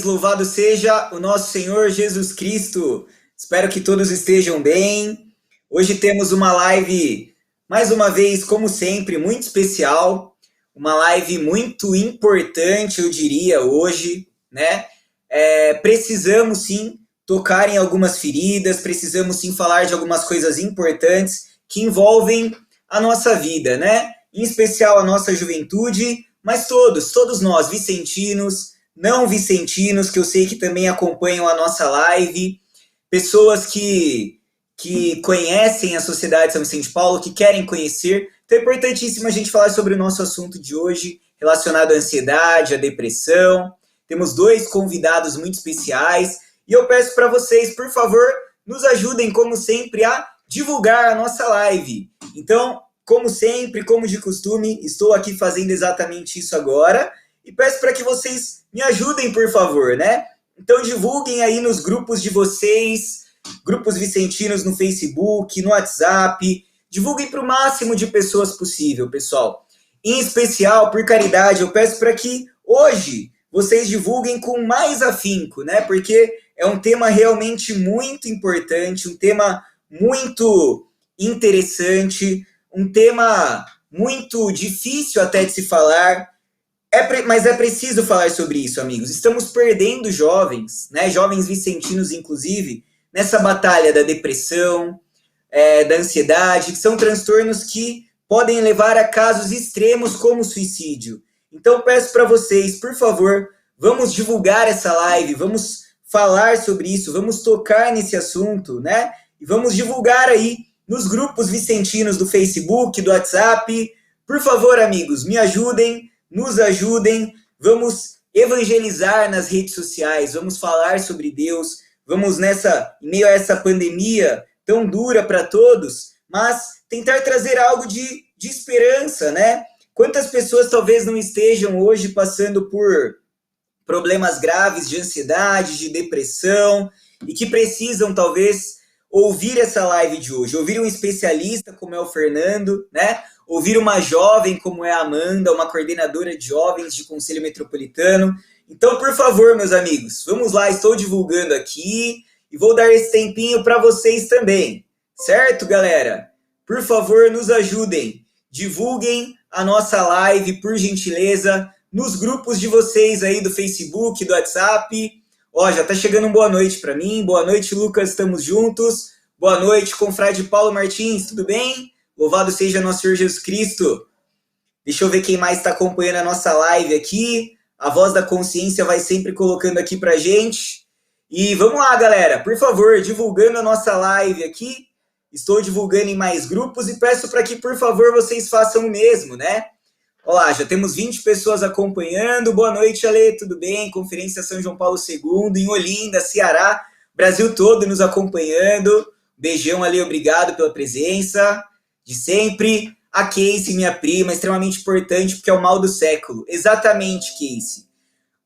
Louvado seja o nosso Senhor Jesus Cristo. Espero que todos estejam bem. Hoje temos uma live, mais uma vez, como sempre, muito especial. Uma live muito importante, eu diria, hoje, né? Precisamos sim tocar em algumas feridas, precisamos sim falar de algumas coisas importantes que envolvem a nossa vida, né? Em especial a nossa juventude, mas todos nós, vicentinos, não vicentinos, que eu sei que também acompanham a nossa live, pessoas que conhecem a Sociedade São Vicente de Paulo, que querem conhecer. Então é importantíssimo a gente falar sobre o nosso assunto de hoje, relacionado à ansiedade, à depressão. Temos dois convidados muito especiais e eu peço para vocês, por favor, nos ajudem, como sempre, a divulgar a nossa live. Então, como sempre, como de costume, estou aqui fazendo exatamente isso agora e peço para que vocês me ajudem, por favor, né? Então divulguem aí nos grupos de vocês, grupos vicentinos no Facebook, no WhatsApp, divulguem para o máximo de pessoas possível, pessoal. Em especial, por caridade, eu peço para que hoje vocês divulguem com mais afinco, né? Porque é um tema realmente muito importante, um tema muito interessante, um tema muito difícil até de se falar, mas é preciso falar sobre isso, amigos. Estamos perdendo jovens, né? Jovens vicentinos, inclusive, nessa batalha da depressão, da ansiedade, que são transtornos que podem levar a casos extremos como suicídio. Então, peço para vocês, por favor, vamos divulgar essa live, vamos falar sobre isso, vamos tocar nesse assunto, né? E vamos divulgar aí nos grupos vicentinos do Facebook, do WhatsApp. Por favor, amigos, me ajudem, nos ajudem, vamos evangelizar nas redes sociais, vamos falar sobre Deus, vamos em meio a essa pandemia tão dura para todos, mas tentar trazer algo de esperança, né? Quantas pessoas talvez não estejam hoje passando por problemas graves de ansiedade, de depressão, e que precisam talvez ouvir essa live de hoje, ouvir um especialista como é o Fernando, né? Ouvir uma jovem como é a Amanda, uma coordenadora de jovens de Conselho Metropolitano. Então, por favor, meus amigos, vamos lá, estou divulgando aqui e vou dar esse tempinho para vocês também, certo, galera? Por favor, nos ajudem, divulguem a nossa live, por gentileza, nos grupos de vocês aí do Facebook, do WhatsApp. Ó, já tá chegando uma boa noite para mim. Boa noite, Lucas, estamos juntos. Boa noite, confrade Paulo Martins, tudo bem? Louvado seja nosso Senhor Jesus Cristo. Deixa eu ver quem mais está acompanhando a nossa live aqui. A Voz da Consciência vai sempre colocando aqui pra gente. E vamos lá, galera. Por favor, divulgando a nossa live aqui. Estou divulgando em mais grupos e peço para que, por favor, vocês façam o mesmo, né? Olá, já temos 20 pessoas acompanhando. Boa noite, Ale, tudo bem? Conferência São João Paulo II, em Olinda, Ceará. Brasil todo nos acompanhando. Beijão, Ale, obrigado pela presença de sempre. A Casey, minha prima, extremamente importante, porque é o mal do século. Exatamente, Casey.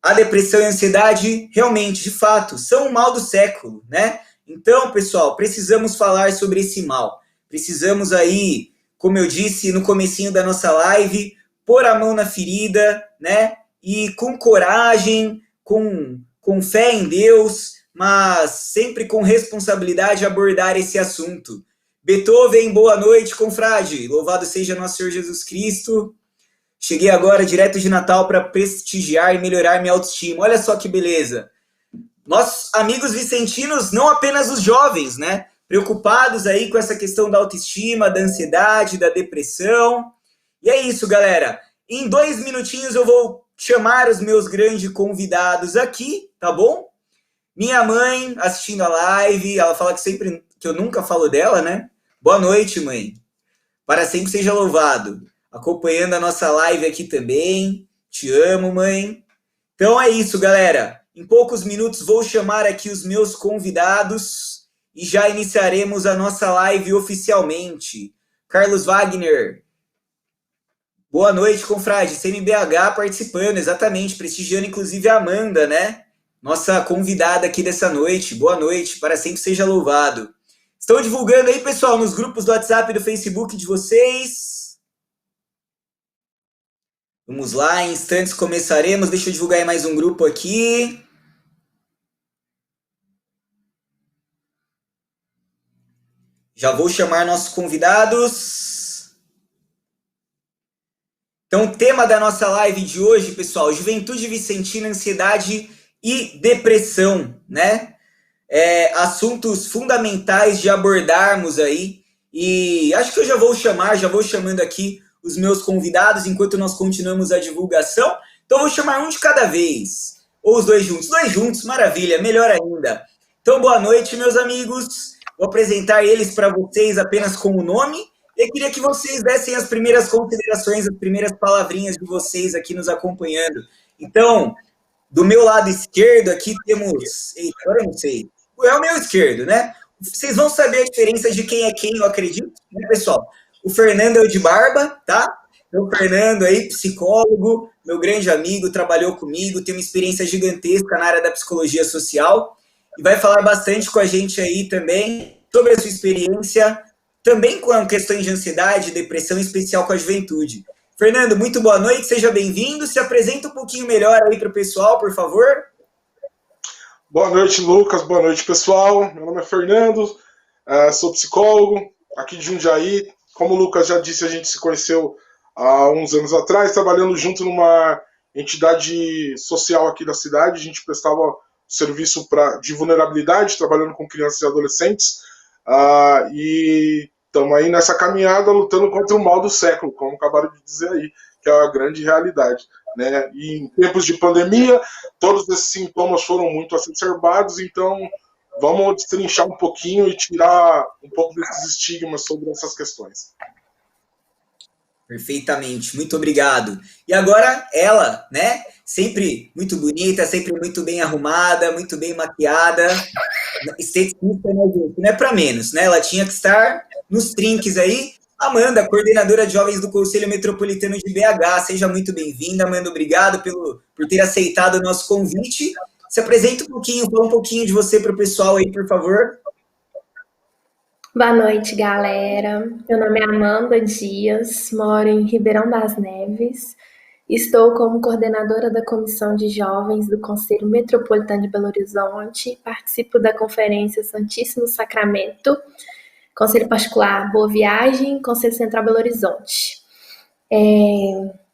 A depressão e a ansiedade, realmente, de fato, são o mal do século, né? Então, pessoal, precisamos falar sobre esse mal. Precisamos aí, como eu disse no comecinho da nossa live, pôr a mão na ferida, né? E com coragem, com fé em Deus, mas sempre com responsabilidade abordar esse assunto. Beethoven, boa noite, confrade. Louvado seja nosso Senhor Jesus Cristo. Cheguei agora direto de Natal para prestigiar e melhorar minha autoestima. Olha só que beleza. Nossos amigos vicentinos, não apenas os jovens, né? Preocupados aí com essa questão da autoestima, da ansiedade, da depressão. E é isso, galera. Em 2 minutinhos eu vou chamar os meus grandes convidados aqui, tá bom? Minha mãe assistindo a live, ela fala que eu nunca falo dela, né? Boa noite, mãe. Para sempre seja louvado. Acompanhando a nossa live aqui também. Te amo, mãe. Então é isso, galera. Em poucos minutos vou chamar aqui os meus convidados e já iniciaremos a nossa live oficialmente. Carlos Wagner. Boa noite, confrade. CMBH participando, exatamente. Prestigiando, inclusive, a Amanda, né? Nossa convidada aqui dessa noite. Boa noite. Para sempre seja louvado. Estão divulgando aí, pessoal, nos grupos do WhatsApp e do Facebook de vocês. Vamos lá, em instantes começaremos. Deixa eu divulgar aí mais um grupo aqui. Já vou chamar nossos convidados. Então, o tema da nossa live de hoje, pessoal, Juventude Vicentina, Ansiedade e Depressão, né? Assuntos fundamentais de abordarmos aí. E acho que eu já vou chamando aqui os meus convidados enquanto nós continuamos a divulgação. Então, vou chamar um de cada vez. Ou os dois juntos. Dois juntos, maravilha, melhor ainda. Então, boa noite, meus amigos. Vou apresentar eles para vocês apenas com o nome. Eu queria que vocês dessem as primeiras considerações, as primeiras palavrinhas de vocês aqui nos acompanhando. Então, do meu lado esquerdo aqui temos... Eita, agora eu não sei. É o meu esquerdo, né? Vocês vão saber a diferença de quem é quem, eu acredito, né, pessoal? O Fernando é o de barba, tá? Então, o Fernando aí, psicólogo, meu grande amigo, trabalhou comigo, tem uma experiência gigantesca na área da psicologia social e vai falar bastante com a gente aí também sobre a sua experiência, também com questões de ansiedade, depressão, em especial com a juventude. Fernando, muito boa noite, seja bem-vindo. Se apresenta um pouquinho melhor aí para o pessoal, por favor. Boa noite, Lucas. Boa noite, pessoal. Meu nome é Fernando, sou psicólogo aqui de Jundiaí. Como o Lucas já disse, a gente se conheceu há uns anos atrás, trabalhando junto numa entidade social aqui da cidade. A gente prestava serviço de vulnerabilidade, trabalhando com crianças e adolescentes. E estamos aí nessa caminhada lutando contra o mal do século, como acabaram de dizer aí, que é a grande realidade, né? E em tempos de pandemia, todos esses sintomas foram muito exacerbados, então vamos destrinchar um pouquinho e tirar um pouco desses estigmas sobre essas questões. Perfeitamente, muito obrigado. E agora ela, né? Sempre muito bonita, sempre muito bem arrumada, muito bem maquiada. Esteticista, né, gente? Não é para menos, né? Ela tinha que estar nos trinques aí. Amanda, coordenadora de jovens do Conselho Metropolitano de BH, seja muito bem-vinda. Amanda, obrigado por ter aceitado o nosso convite. Se apresenta um pouquinho, fala um pouquinho de você para o pessoal aí, por favor. Boa noite, galera. Meu nome é Amanda Dias, moro em Ribeirão das Neves. Estou como coordenadora da Comissão de Jovens do Conselho Metropolitano de Belo Horizonte. Participo da Conferência Santíssimo Sacramento, Conselho Particular Boa Viagem, Conselho Central Belo Horizonte.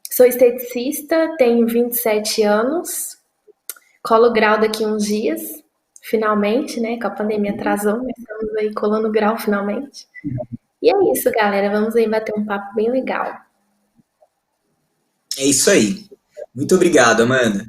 Sou esteticista, tenho 27 anos, colo grau daqui a uns dias, finalmente, né? Com a pandemia atrasou, mas estamos aí colando grau finalmente. E é isso, galera. Vamos aí bater um papo bem legal. É isso aí. Muito obrigado, Amanda.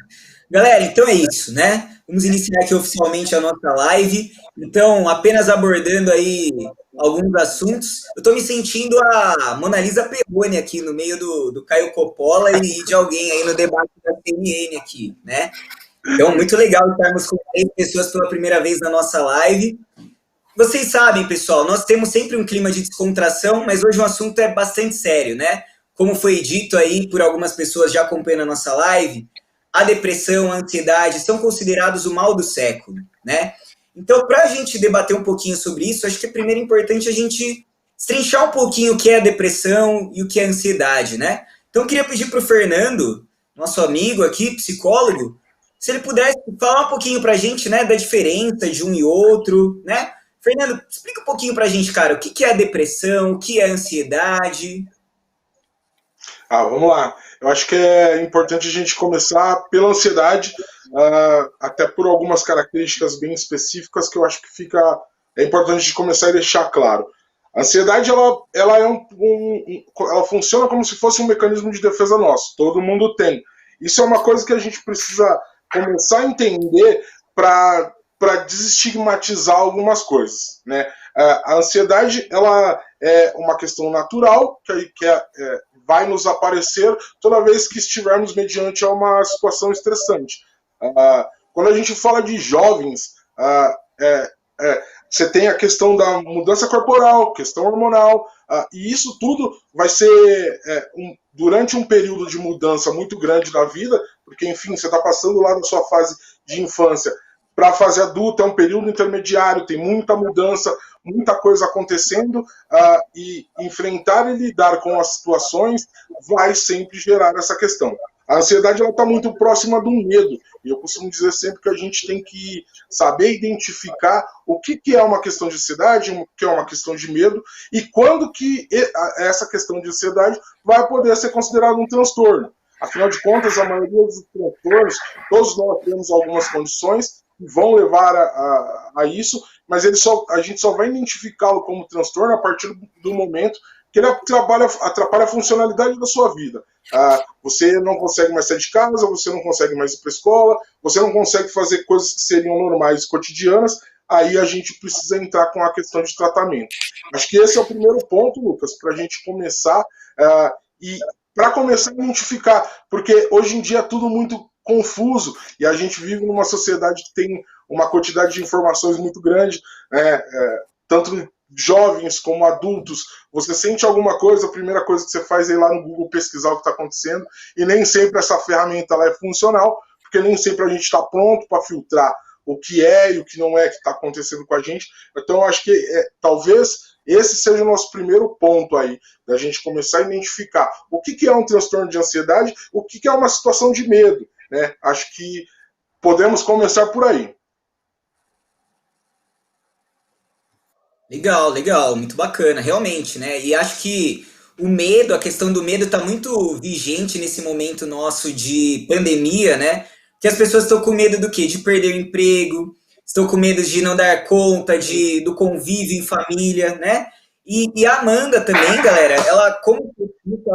Galera, então é isso, né? Vamos iniciar aqui oficialmente a nossa live. Então, apenas abordando aí alguns assuntos. Eu tô me sentindo a Mona Lisa Perrone aqui no meio do Caio Coppola e de alguém aí no debate da CNN aqui, né? Então, muito legal estarmos com 3 pessoas pela primeira vez na nossa live. Vocês sabem, pessoal, nós temos sempre um clima de descontração, mas hoje o assunto é bastante sério, né? Como foi dito aí por algumas pessoas já acompanhando a nossa live, a depressão, a ansiedade são considerados o mal do século, né? Então, para a gente debater um pouquinho sobre isso, acho que é primeiro importante a gente destrinchar um pouquinho o que é a depressão e o que é a ansiedade, né? Então, eu queria pedir para o Fernando, nosso amigo aqui, psicólogo, se ele pudesse falar um pouquinho para a gente, né, da diferença de um e outro, né? Fernando, explica um pouquinho para a gente, cara, o que é a depressão, o que é a ansiedade? Vamos lá. Eu acho que é importante a gente começar pela ansiedade, até por algumas características bem específicas que eu acho que é importante de começar a deixar claro. A ansiedade, ela ela funciona como se fosse um mecanismo de defesa nosso. Todo mundo tem. Isso é uma coisa que a gente precisa começar a entender para desestigmatizar algumas coisas, né? A ansiedade, ela é uma questão natural que vai nos aparecer toda vez que estivermos mediante a uma situação estressante. Quando a gente fala de jovens, você tem a questão da mudança corporal, questão hormonal, e isso tudo vai ser durante um período de mudança muito grande da vida, porque, enfim, você está passando lá na sua fase de infância para a fase adulta, é um período intermediário, tem muita mudança, muita coisa acontecendo, e enfrentar e lidar com as situações vai sempre gerar essa questão. A ansiedade ela está muito próxima do medo. E eu costumo dizer sempre que a gente tem que saber identificar o que é uma questão de ansiedade, o que é uma questão de medo, e quando que essa questão de ansiedade vai poder ser considerada um transtorno. Afinal de contas, a maioria dos transtornos, todos nós temos algumas condições que vão levar a isso, mas a gente só vai identificá-lo como transtorno a partir do momento que ele atrapalha a funcionalidade da sua vida. Você não consegue mais sair de casa, você não consegue mais ir para a escola, você não consegue fazer coisas que seriam normais, cotidianas, aí a gente precisa entrar com a questão de tratamento. Acho que esse é o primeiro ponto, Lucas, para a gente começar, e para começar a identificar, porque hoje em dia é tudo muito confuso, e a gente vive numa sociedade que tem uma quantidade de informações muito grande, né, tanto jovens como adultos. Você sente alguma coisa, a primeira coisa que você faz é ir lá no Google pesquisar o que está acontecendo, e nem sempre essa ferramenta ela é funcional, porque nem sempre a gente está pronto para filtrar o que é e o que não é que está acontecendo com a gente. Então, eu acho que talvez esse seja o nosso primeiro ponto aí, da gente começar a identificar o que é um transtorno de ansiedade, o que é uma situação de medo, né? Acho que podemos começar por aí. Legal, legal, muito bacana, realmente, né? E acho que o medo, a questão do medo está muito vigente nesse momento nosso de pandemia, né? Que as pessoas estão com medo do quê? De perder o emprego, estão com medo de não dar conta do convívio em família, né? E a Amanda também, galera, ela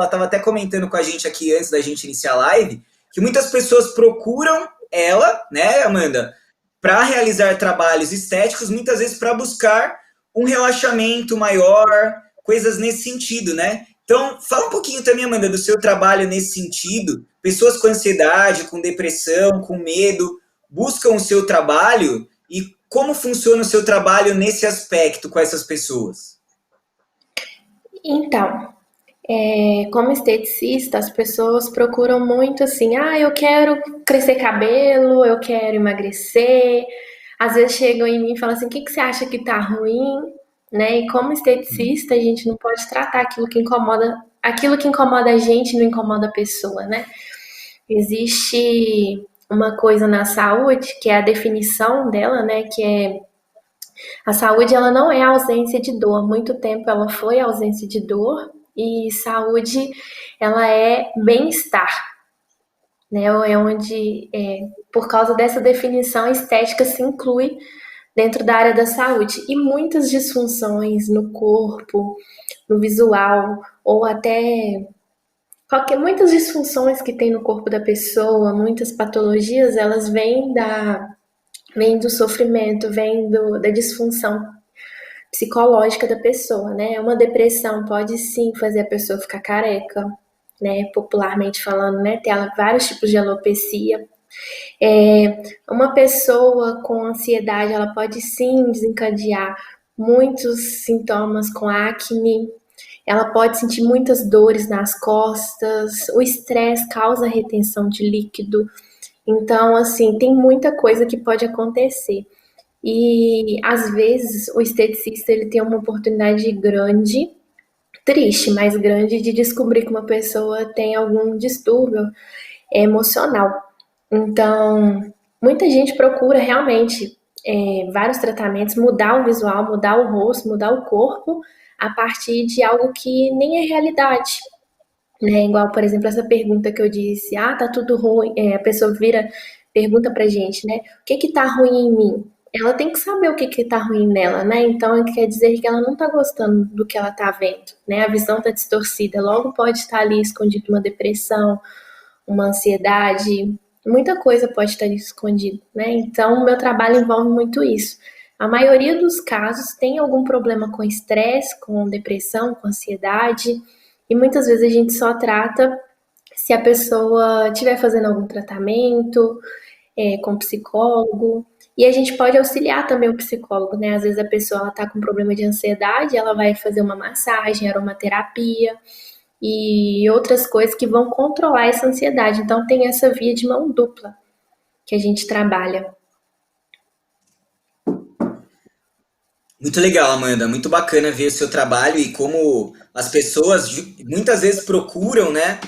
estava até comentando com a gente aqui antes da gente iniciar a live, que muitas pessoas procuram ela, né, Amanda, para realizar trabalhos estéticos, muitas vezes para buscar um relaxamento maior, coisas nesse sentido, né? Então, fala um pouquinho também, Amanda, do seu trabalho nesse sentido. Pessoas com ansiedade, com depressão, com medo, buscam o seu trabalho e como funciona o seu trabalho nesse aspecto com essas pessoas? Então, como esteticista, as pessoas procuram muito assim, eu quero crescer cabelo, eu quero emagrecer. Às vezes chegam em mim e falam assim, o que você acha que tá ruim? Né? E como esteticista, a gente não pode tratar aquilo que incomoda a gente não incomoda a pessoa, né? Existe uma coisa na saúde, que é a definição dela, né? Que é a saúde, ela não é ausência de dor. Há muito tempo ela foi ausência de dor, e saúde, ela é bem-estar, né? É onde, por causa dessa definição, a estética se inclui dentro da área da saúde. E muitas disfunções no corpo, no visual, ou até muitas disfunções que tem no corpo da pessoa, muitas patologias, elas vêm do sofrimento, da disfunção psicológica da pessoa, né? Uma depressão pode sim fazer a pessoa ficar careca, né? Popularmente falando, né? Tem vários tipos de alopecia. Uma pessoa com ansiedade, ela pode sim desencadear muitos sintomas com acne, ela pode sentir muitas dores nas costas, o estresse causa retenção de líquido. Então, assim, tem muita coisa que pode acontecer. E às vezes o esteticista ele tem uma oportunidade grande, triste, mas grande, de descobrir que uma pessoa tem algum distúrbio emocional. Então, muita gente procura realmente vários tratamentos, mudar o visual, mudar o rosto, mudar o corpo, a partir de algo que nem é realidade. Né? Igual, por exemplo, essa pergunta que eu disse, tá tudo ruim, a pessoa pergunta pra gente, né? O que tá ruim em mim? Ela tem que saber o que tá ruim nela, né? Então, quer dizer que ela não tá gostando do que ela tá vendo, né? A visão tá distorcida, logo pode estar ali escondido uma depressão, uma ansiedade, muita coisa pode estar ali escondida, né? Então, o meu trabalho envolve muito isso. A maioria dos casos tem algum problema com estresse, com depressão, com ansiedade, e muitas vezes a gente só trata se a pessoa estiver fazendo algum tratamento com psicólogo. E a gente pode auxiliar também o psicólogo, né? Às vezes a pessoa está com problema de ansiedade, ela vai fazer uma massagem, aromaterapia e outras coisas que vão controlar essa ansiedade. Então tem essa via de mão dupla que a gente trabalha. Muito legal, Amanda. Muito bacana ver o seu trabalho e como as pessoas muitas vezes procuram, né,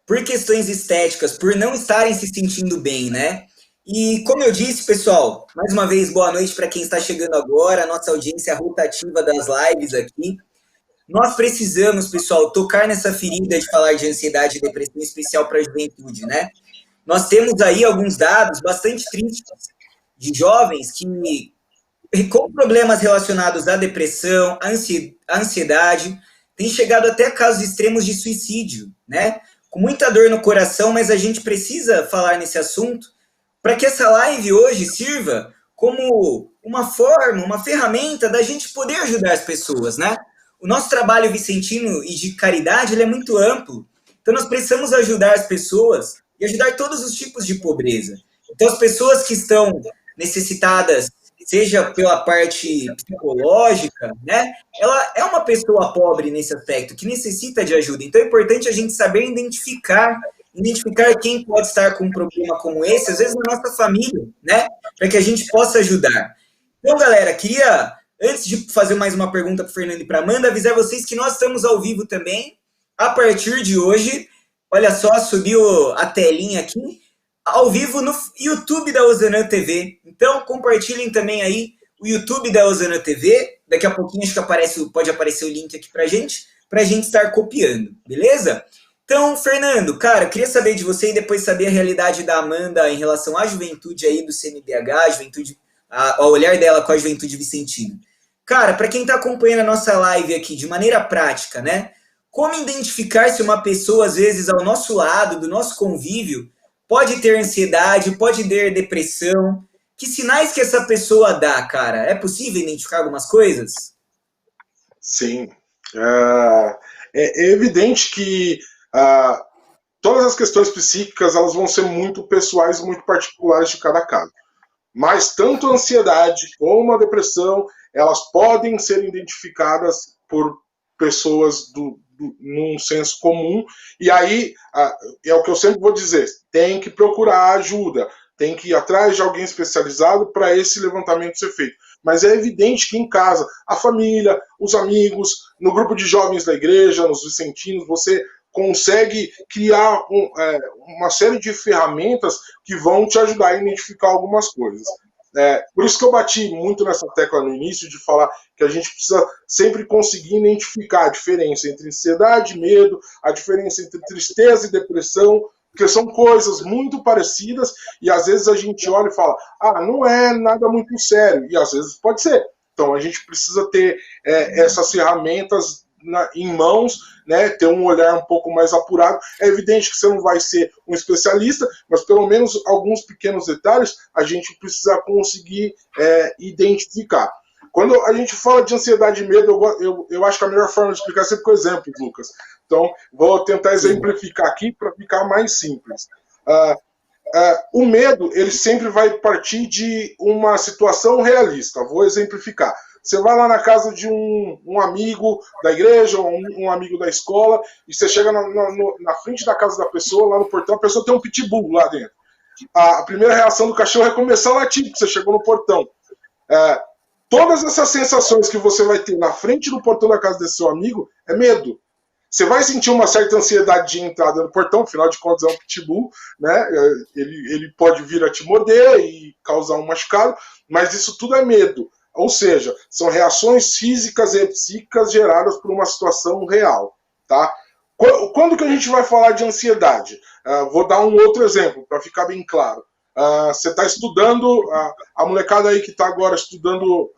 por questões estéticas, por não estarem se sentindo bem, né? E como eu disse, pessoal, mais uma vez, boa noite para quem está chegando agora, a nossa audiência rotativa das lives aqui. Nós precisamos, pessoal, tocar nessa ferida de falar de ansiedade e depressão, em especial para a juventude, né? Nós temos aí alguns dados bastante tristes de jovens que, com problemas relacionados à depressão, à ansiedade, têm chegado até a casos extremos de suicídio, né? Com muita dor no coração, mas a gente precisa falar nesse assunto para que essa live hoje sirva como uma forma, uma ferramenta da gente poder ajudar as pessoas, né? O nosso trabalho vicentino e de caridade ele é muito amplo, então nós precisamos ajudar as pessoas e ajudar todos os tipos de pobreza. Então as pessoas que estão necessitadas, seja pela parte psicológica, né? Ela é uma pessoa pobre nesse aspecto, que necessita de ajuda. Então é importante a gente saber identificar quem pode estar com um problema como esse, às vezes na nossa família, né? Para que a gente possa ajudar. Então, galera, queria, antes de fazer mais uma pergunta para o Fernando e para a Amanda, avisar vocês que nós estamos ao vivo também, a partir de hoje. Olha só, subiu a telinha aqui, ao vivo no YouTube da Ozanam TV. Então, compartilhem também aí o YouTube da Ozanam TV. Daqui a pouquinho acho que pode aparecer o link aqui para a gente estar copiando, beleza? Então, Fernando, cara, eu queria saber de você e depois saber a realidade da Amanda em relação à juventude aí do CNBH, ao olhar dela com a juventude vicentina. Cara, para quem está acompanhando a nossa live aqui de maneira prática, né? Como identificar se uma pessoa, às vezes, ao nosso lado, do nosso convívio, pode ter ansiedade, pode ter depressão? Que sinais que essa pessoa dá, cara? possível identificar algumas coisas? Sim. É evidente que todas as questões psíquicas elas vão ser muito pessoais, muito particulares de cada caso. Mas tanto a ansiedade como a depressão, elas podem ser identificadas por pessoas num senso comum. E aí, é o que eu sempre vou dizer, tem que procurar ajuda, tem que ir atrás de alguém especializado para esse levantamento ser feito. Mas é evidente que em casa, a família, os amigos, no grupo de jovens da igreja, nos vicentinos, você consegue criar uma série de ferramentas que vão te ajudar a identificar algumas coisas. Por isso que eu bati muito nessa tecla no início de falar que a gente precisa sempre conseguir identificar a diferença entre ansiedade e medo, a diferença entre tristeza e depressão, porque são coisas muito parecidas e às vezes a gente olha e fala, não é nada muito sério, e às vezes pode ser. Então a gente precisa ter essas ferramentas em mãos, né, ter um olhar um pouco mais apurado. É evidente que você não vai ser um especialista, mas pelo menos alguns pequenos detalhes a gente precisa conseguir identificar. Quando a gente fala de ansiedade e medo, eu acho que a melhor forma de explicar é sempre com exemplos, Lucas. Então, vou tentar exemplificar aqui para ficar mais simples. O medo, ele sempre vai partir de uma situação realista. Vou exemplificar. Você vai lá na casa de um amigo da igreja, ou um amigo da escola, e você chega na frente da casa da pessoa, lá no portão, a pessoa tem um pitbull lá dentro. A primeira reação do cachorro é começar a latir, porque você chegou no portão. Todas essas sensações que você vai ter na frente do portão da casa desse seu amigo é medo. Você vai sentir uma certa ansiedade de entrada no portão, afinal de contas é um pitbull, né? Ele pode vir a te morder e causar um machucado, mas isso tudo é medo. Ou seja, são reações físicas e psíquicas geradas por uma situação real. Tá? Quando que a gente vai falar de ansiedade? Vou dar um outro exemplo, para ficar bem claro. Você está estudando, a molecada aí que está agora estudando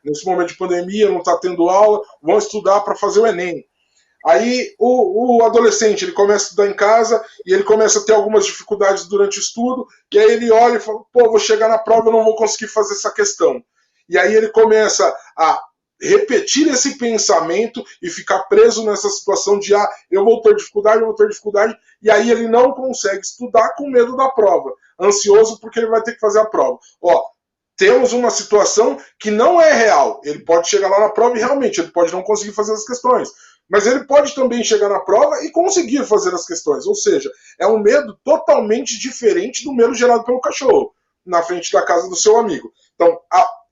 nesse momento de pandemia, não está tendo aula, vão estudar para fazer o Enem. Aí o adolescente ele começa a estudar em casa e ele começa a ter algumas dificuldades durante o estudo, e aí ele olha e fala, vou chegar na prova e não vou conseguir fazer essa questão. E aí ele começa a repetir esse pensamento e ficar preso nessa situação de eu vou ter dificuldade, e aí ele não consegue estudar com medo da prova, ansioso porque ele vai ter que fazer a prova. Temos uma situação que não é real. Ele pode chegar lá na prova e realmente ele pode não conseguir fazer as questões, mas ele pode também chegar na prova e conseguir fazer as questões. Ou seja, é um medo totalmente diferente do medo gerado pelo cachorro na frente da casa do seu amigo. Então,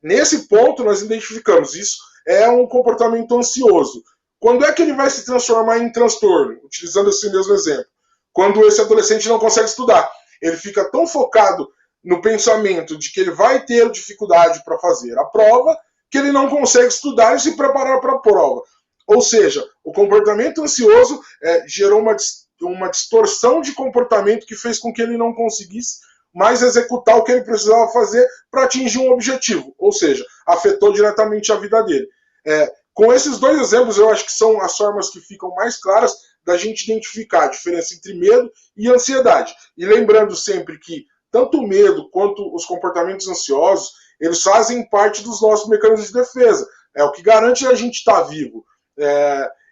nesse ponto, nós identificamos isso é um comportamento ansioso. Quando é que ele vai se transformar em transtorno? Utilizando esse mesmo exemplo. quando esse adolescente não consegue estudar. Ele fica tão focado no pensamento de que ele vai ter dificuldade para fazer a prova, que ele não consegue estudar e se preparar para a prova. Ou seja, o comportamento ansioso gerou uma distorção de comportamento que fez com que ele não conseguisse mais executar o que ele precisava fazer para atingir um objetivo. Ou seja, afetou diretamente a vida dele. Com esses dois exemplos, eu acho que são as formas que ficam mais claras da gente identificar a diferença entre medo e ansiedade. E lembrando sempre que tanto o medo quanto os comportamentos ansiosos, eles fazem parte dos nossos mecanismos de defesa. É o que garante a gente estar vivo.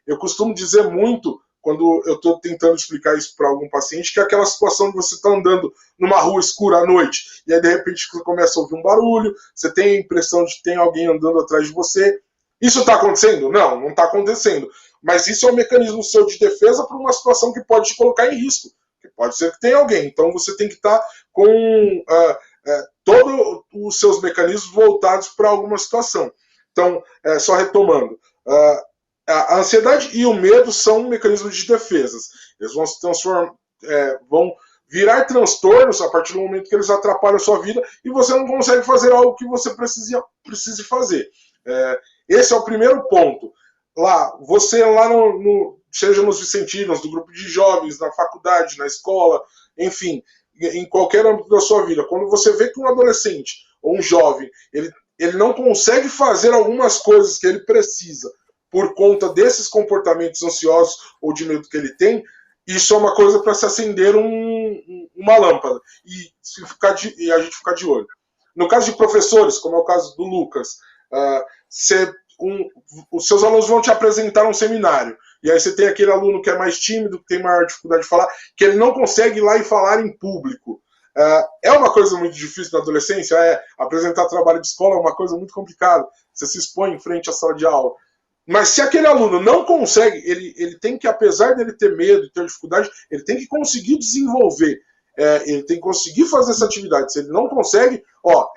Eu costumo dizer muito, quando eu estou tentando explicar isso para algum paciente, que é aquela situação de você estar andando numa rua escura à noite, e aí de repente você começa a ouvir um barulho, você tem a impressão de que tem alguém andando atrás de você. Isso está acontecendo? Não, não está acontecendo. Mas isso é um mecanismo seu de defesa para uma situação que pode te colocar em risco. Pode ser que tenha alguém. Então você tem que estar com todos os seus mecanismos voltados para alguma situação. Então, só retomando, a ansiedade e o medo são mecanismos de defesas. Eles vão se transformar, vão virar transtornos a partir do momento que eles atrapalham a sua vida e você não consegue fazer algo que você precise fazer. Esse é o primeiro ponto. Você lá seja nos Vicentinos, do grupo de jovens, na faculdade, na escola, enfim, em qualquer âmbito da sua vida, quando você vê que um adolescente ou um jovem, ele não consegue fazer algumas coisas que ele precisa por conta desses comportamentos ansiosos ou de medo que ele tem, isso é uma coisa para se acender uma lâmpada e a gente ficar de olho. No caso de professores, como é o caso do Lucas, os seus alunos vão te apresentar um seminário, e aí você tem aquele aluno que é mais tímido, que tem maior dificuldade de falar, que ele não consegue ir lá e falar em público. É uma coisa muito difícil na adolescência, apresentar trabalho de escola é uma coisa muito complicada, você se expõe em frente à sala de aula. Mas se aquele aluno não consegue, ele tem que, apesar dele ter medo e ter dificuldade, ele tem que conseguir desenvolver, ele tem que conseguir fazer essa atividade. Se ele não consegue,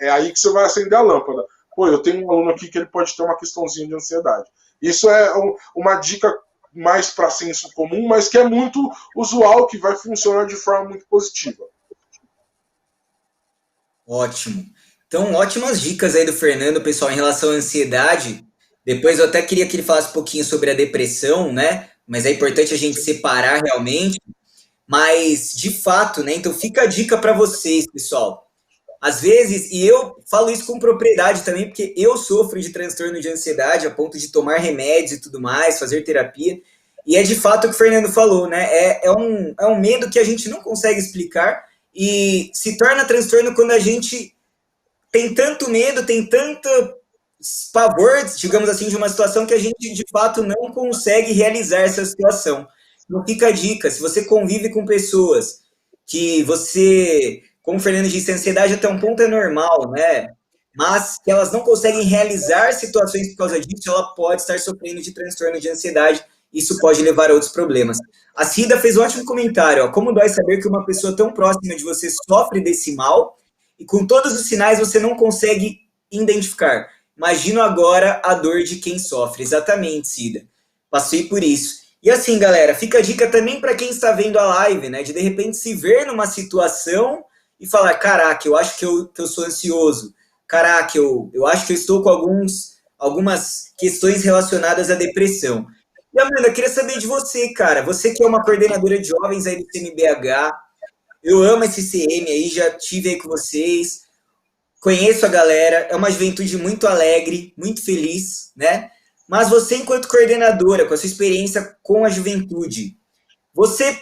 é aí que você vai acender a lâmpada. Pô, eu tenho um aluno aqui que ele pode ter uma questãozinha de ansiedade. Isso é uma dica mais para senso comum, mas que é muito usual, que vai funcionar de forma muito positiva. Ótimo. Então, ótimas dicas aí do Fernando, pessoal, em relação à ansiedade. Depois eu até queria que ele falasse um pouquinho sobre a depressão, né? Mas é importante a gente separar realmente. Mas, de fato, né? Então fica a dica para vocês, pessoal. Às vezes, e eu falo isso com propriedade também, porque eu sofro de transtorno de ansiedade a ponto de tomar remédios e tudo mais, fazer terapia. E é de fato o que o Fernando falou, né? É um medo que a gente não consegue explicar e se torna transtorno quando a gente tem tanto medo, tem tanto pavor, digamos assim, de uma situação que a gente de fato não consegue realizar essa situação. Então fica a dica, se você convive com pessoas que você, como o Fernando disse, a ansiedade até um ponto é normal, né? Mas que elas não conseguem realizar situações por causa disso, ela pode estar sofrendo de transtorno de ansiedade, isso pode levar a outros problemas. A Cida fez um ótimo comentário, como dói saber que uma pessoa tão próxima de você sofre desse mal e com todos os sinais você não consegue identificar. Imagino agora a dor de quem sofre. Exatamente, Cida. Passei por isso. E assim, galera, fica a dica também para quem está vendo a live, né? De repente se ver numa situação e falar, caraca, eu acho que eu sou ansioso. Caraca, eu acho que eu estou com algumas questões relacionadas à depressão. E, Amanda, eu queria saber de você, cara. Você que é uma coordenadora de jovens aí do CNBH. Eu amo esse CM aí, já tive aí com vocês. Conheço a galera, é uma juventude muito alegre, muito feliz, né? Mas você, enquanto coordenadora, com a sua experiência com a juventude, você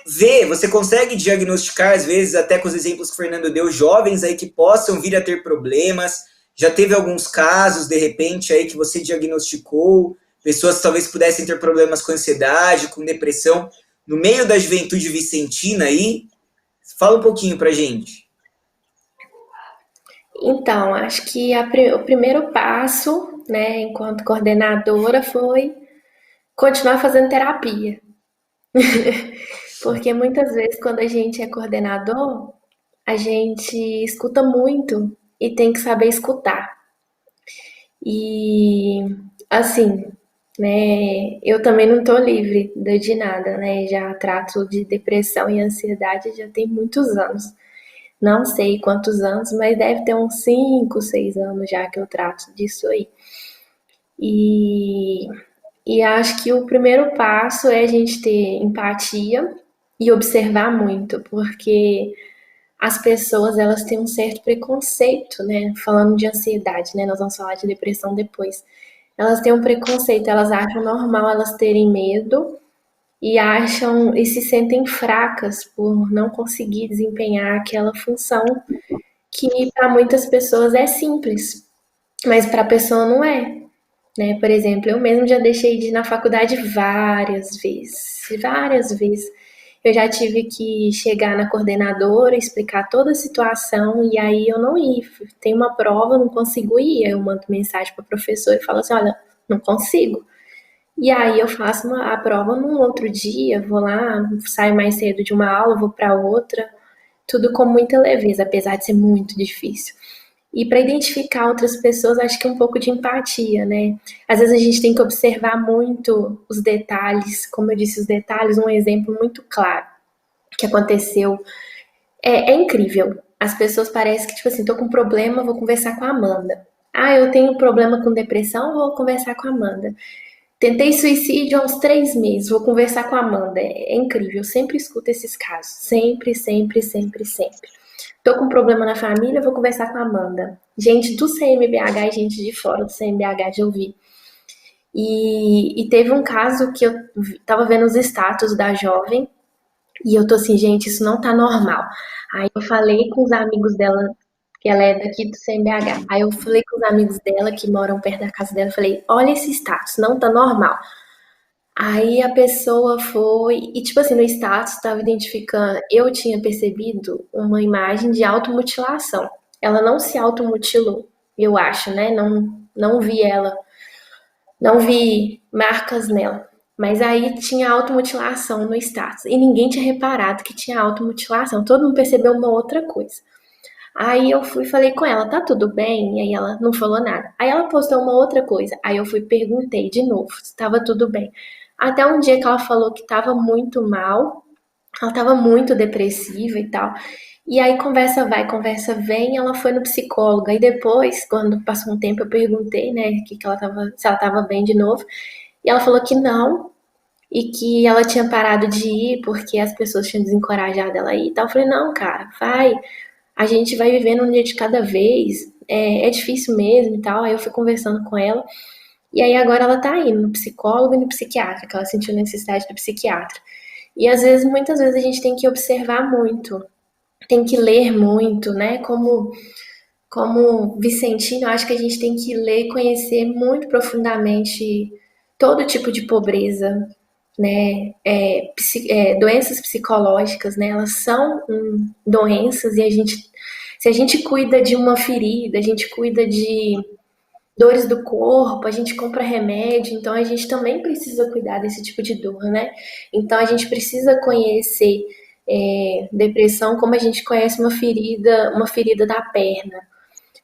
consegue diagnosticar, às vezes, até com os exemplos que o Fernando deu, jovens aí que possam vir a ter problemas? Já teve alguns casos, de repente, aí que você diagnosticou, pessoas que talvez pudessem ter problemas com ansiedade, com depressão, no meio da juventude vicentina aí? Fala um pouquinho pra gente. Então, acho que o primeiro passo, né, enquanto coordenadora, foi continuar fazendo terapia. Porque muitas vezes, quando a gente é coordenador, a gente escuta muito e tem que saber escutar. E, assim, né? Eu também não tô livre de nada, né? Já trato de depressão e ansiedade já tem muitos anos. Não sei quantos anos, mas deve ter uns 5, 6 anos já que eu trato disso aí. E, e acho que o primeiro passo é a gente ter empatia e observar muito, porque as pessoas elas têm um certo preconceito, né? Falando de ansiedade, né? Nós vamos falar de depressão depois. Elas têm um preconceito, elas acham normal elas terem medo e acham e se sentem fracas por não conseguir desempenhar aquela função que para muitas pessoas é simples, mas para a pessoa não é, né? Por exemplo, eu mesmo já deixei de ir na faculdade várias vezes, várias vezes. Eu já tive que chegar na coordenadora, explicar toda a situação e aí eu não ir. Tem uma prova, não consigo ir. Aí eu mando mensagem para a professora e falo assim: olha, não consigo. E aí eu faço a prova num outro dia, vou lá, saio mais cedo de uma aula, vou para outra, tudo com muita leveza, apesar de ser muito difícil. E para identificar outras pessoas, acho que é um pouco de empatia, né? Às vezes a gente tem que observar muito os detalhes, como eu disse, os detalhes, um exemplo muito claro que aconteceu. É incrível. As pessoas parecem que, tipo assim, tô com um problema, vou conversar com a Amanda. Ah, eu tenho problema com depressão, vou conversar com a Amanda. Tentei suicídio há uns 3 meses, vou conversar com a Amanda. É incrível, eu sempre escuto esses casos. Sempre, sempre, sempre, sempre. Tô com um problema na família, vou conversar com a Amanda. Gente do CMBH e gente de fora do CMBH de ouvir. E teve um caso que eu tava vendo os status da jovem e eu tô assim, gente, isso não tá normal. Aí eu falei com os amigos dela, que ela é daqui do CMBH. Aí eu falei com os amigos dela que moram perto da casa dela, falei, olha esse status, não tá normal. Aí a pessoa foi, e tipo assim, no status estava identificando, eu tinha percebido uma imagem de automutilação. Ela não se automutilou, eu acho, né? Não vi ela, não vi marcas nela. Mas aí tinha automutilação no status. E ninguém tinha reparado que tinha automutilação. Todo mundo percebeu uma outra coisa. Aí eu fui e falei com ela, tá tudo bem? E aí ela não falou nada. Aí ela postou uma outra coisa. Aí eu fui e perguntei de novo se estava tudo bem. Até um dia que ela falou que estava muito mal, ela estava muito depressiva e tal. E aí conversa vai, conversa vem, ela foi no psicólogo. Aí depois, quando passou um tempo, eu perguntei, né, que ela tava, se ela estava bem de novo. E ela falou que não, e que ela tinha parado de ir porque as pessoas tinham desencorajado ela a ir e tal. Eu falei, não, cara, vai, a gente vai vivendo um dia de cada vez, é difícil mesmo e tal. Aí eu fui conversando com ela, e aí agora ela tá indo no psicólogo e no psiquiatra, que ela sentiu necessidade do psiquiatra. E às vezes, muitas vezes a gente tem que observar muito, tem que ler muito, né? Como Vicentino, eu acho que a gente tem que ler e conhecer muito profundamente todo tipo de pobreza, né? Doenças psicológicas, né? Elas são doenças e se a gente cuida de uma ferida, a gente cuida de dores do corpo, a gente compra remédio, então a gente também precisa cuidar desse tipo de dor, né? Então a gente precisa conhecer depressão como a gente conhece uma ferida da perna.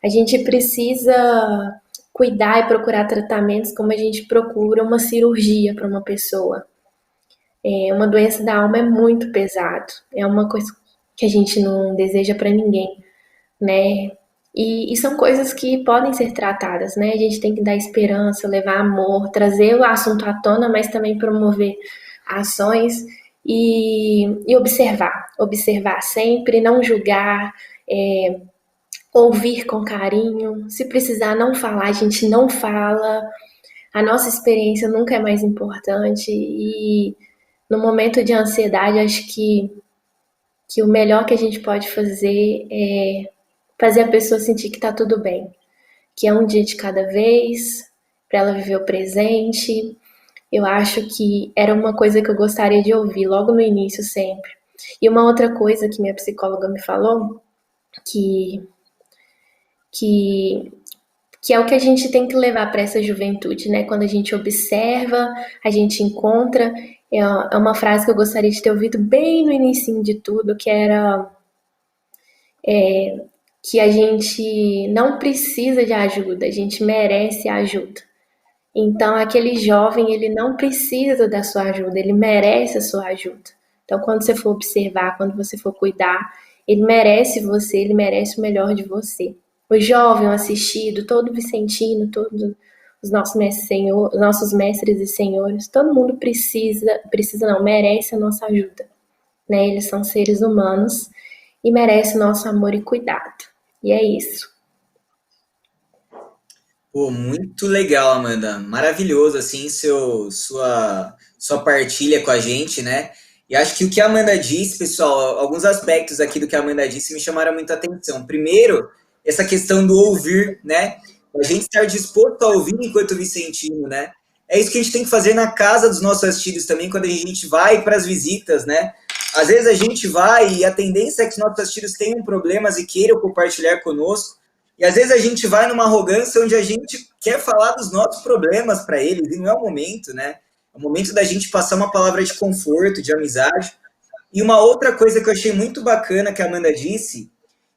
A gente precisa cuidar e procurar tratamentos como a gente procura uma cirurgia para uma pessoa. Uma doença da alma é muito pesado, é uma coisa que a gente não deseja para ninguém, né? E são coisas que podem ser tratadas, né? A gente tem que dar esperança, levar amor, trazer o assunto à tona, mas também promover ações e observar sempre, não julgar, ouvir com carinho. Se precisar não falar, a gente não fala. A nossa experiência nunca é mais importante e no momento de ansiedade, acho que o melhor que a gente pode fazer é fazer a pessoa sentir que está tudo bem, que é um dia de cada vez, para ela viver o presente. Eu acho que era uma coisa que eu gostaria de ouvir logo no início sempre. E uma outra coisa que minha psicóloga me falou, que, que, que é o que a gente tem que levar para essa juventude, né? Quando a gente observa, a gente encontra. É uma frase que eu gostaria de ter ouvido bem no início de tudo, que era que a gente não precisa de ajuda, a gente merece ajuda. Então, aquele jovem, ele não precisa da sua ajuda, ele merece a sua ajuda. Então, quando você for observar, quando você for cuidar, ele merece você, ele merece o melhor de você. O jovem, o assistido, todo vicentino, todos os nossos mestres e senhores, todo mundo precisa não, merece a nossa ajuda, né? Eles são seres humanos e merecem nosso amor e cuidado. E é isso. Pô, muito legal, Amanda. Maravilhoso, assim, sua partilha com a gente, né? E acho que o que a Amanda disse, pessoal, alguns aspectos aqui do que a Amanda disse me chamaram muita atenção. Primeiro, essa questão do ouvir, né? A gente estar disposto a ouvir enquanto vicentino, né? É isso que a gente tem que fazer na casa dos nossos assistidos também, quando a gente vai para as visitas, né? Às vezes a gente vai e a tendência é que os nossos assistidos tenham problemas e queiram compartilhar conosco. E às vezes a gente vai numa arrogância onde a gente quer falar dos nossos problemas para eles, e não é o momento, né? É o momento da gente passar uma palavra de conforto, de amizade. E uma outra coisa que eu achei muito bacana que a Amanda disse,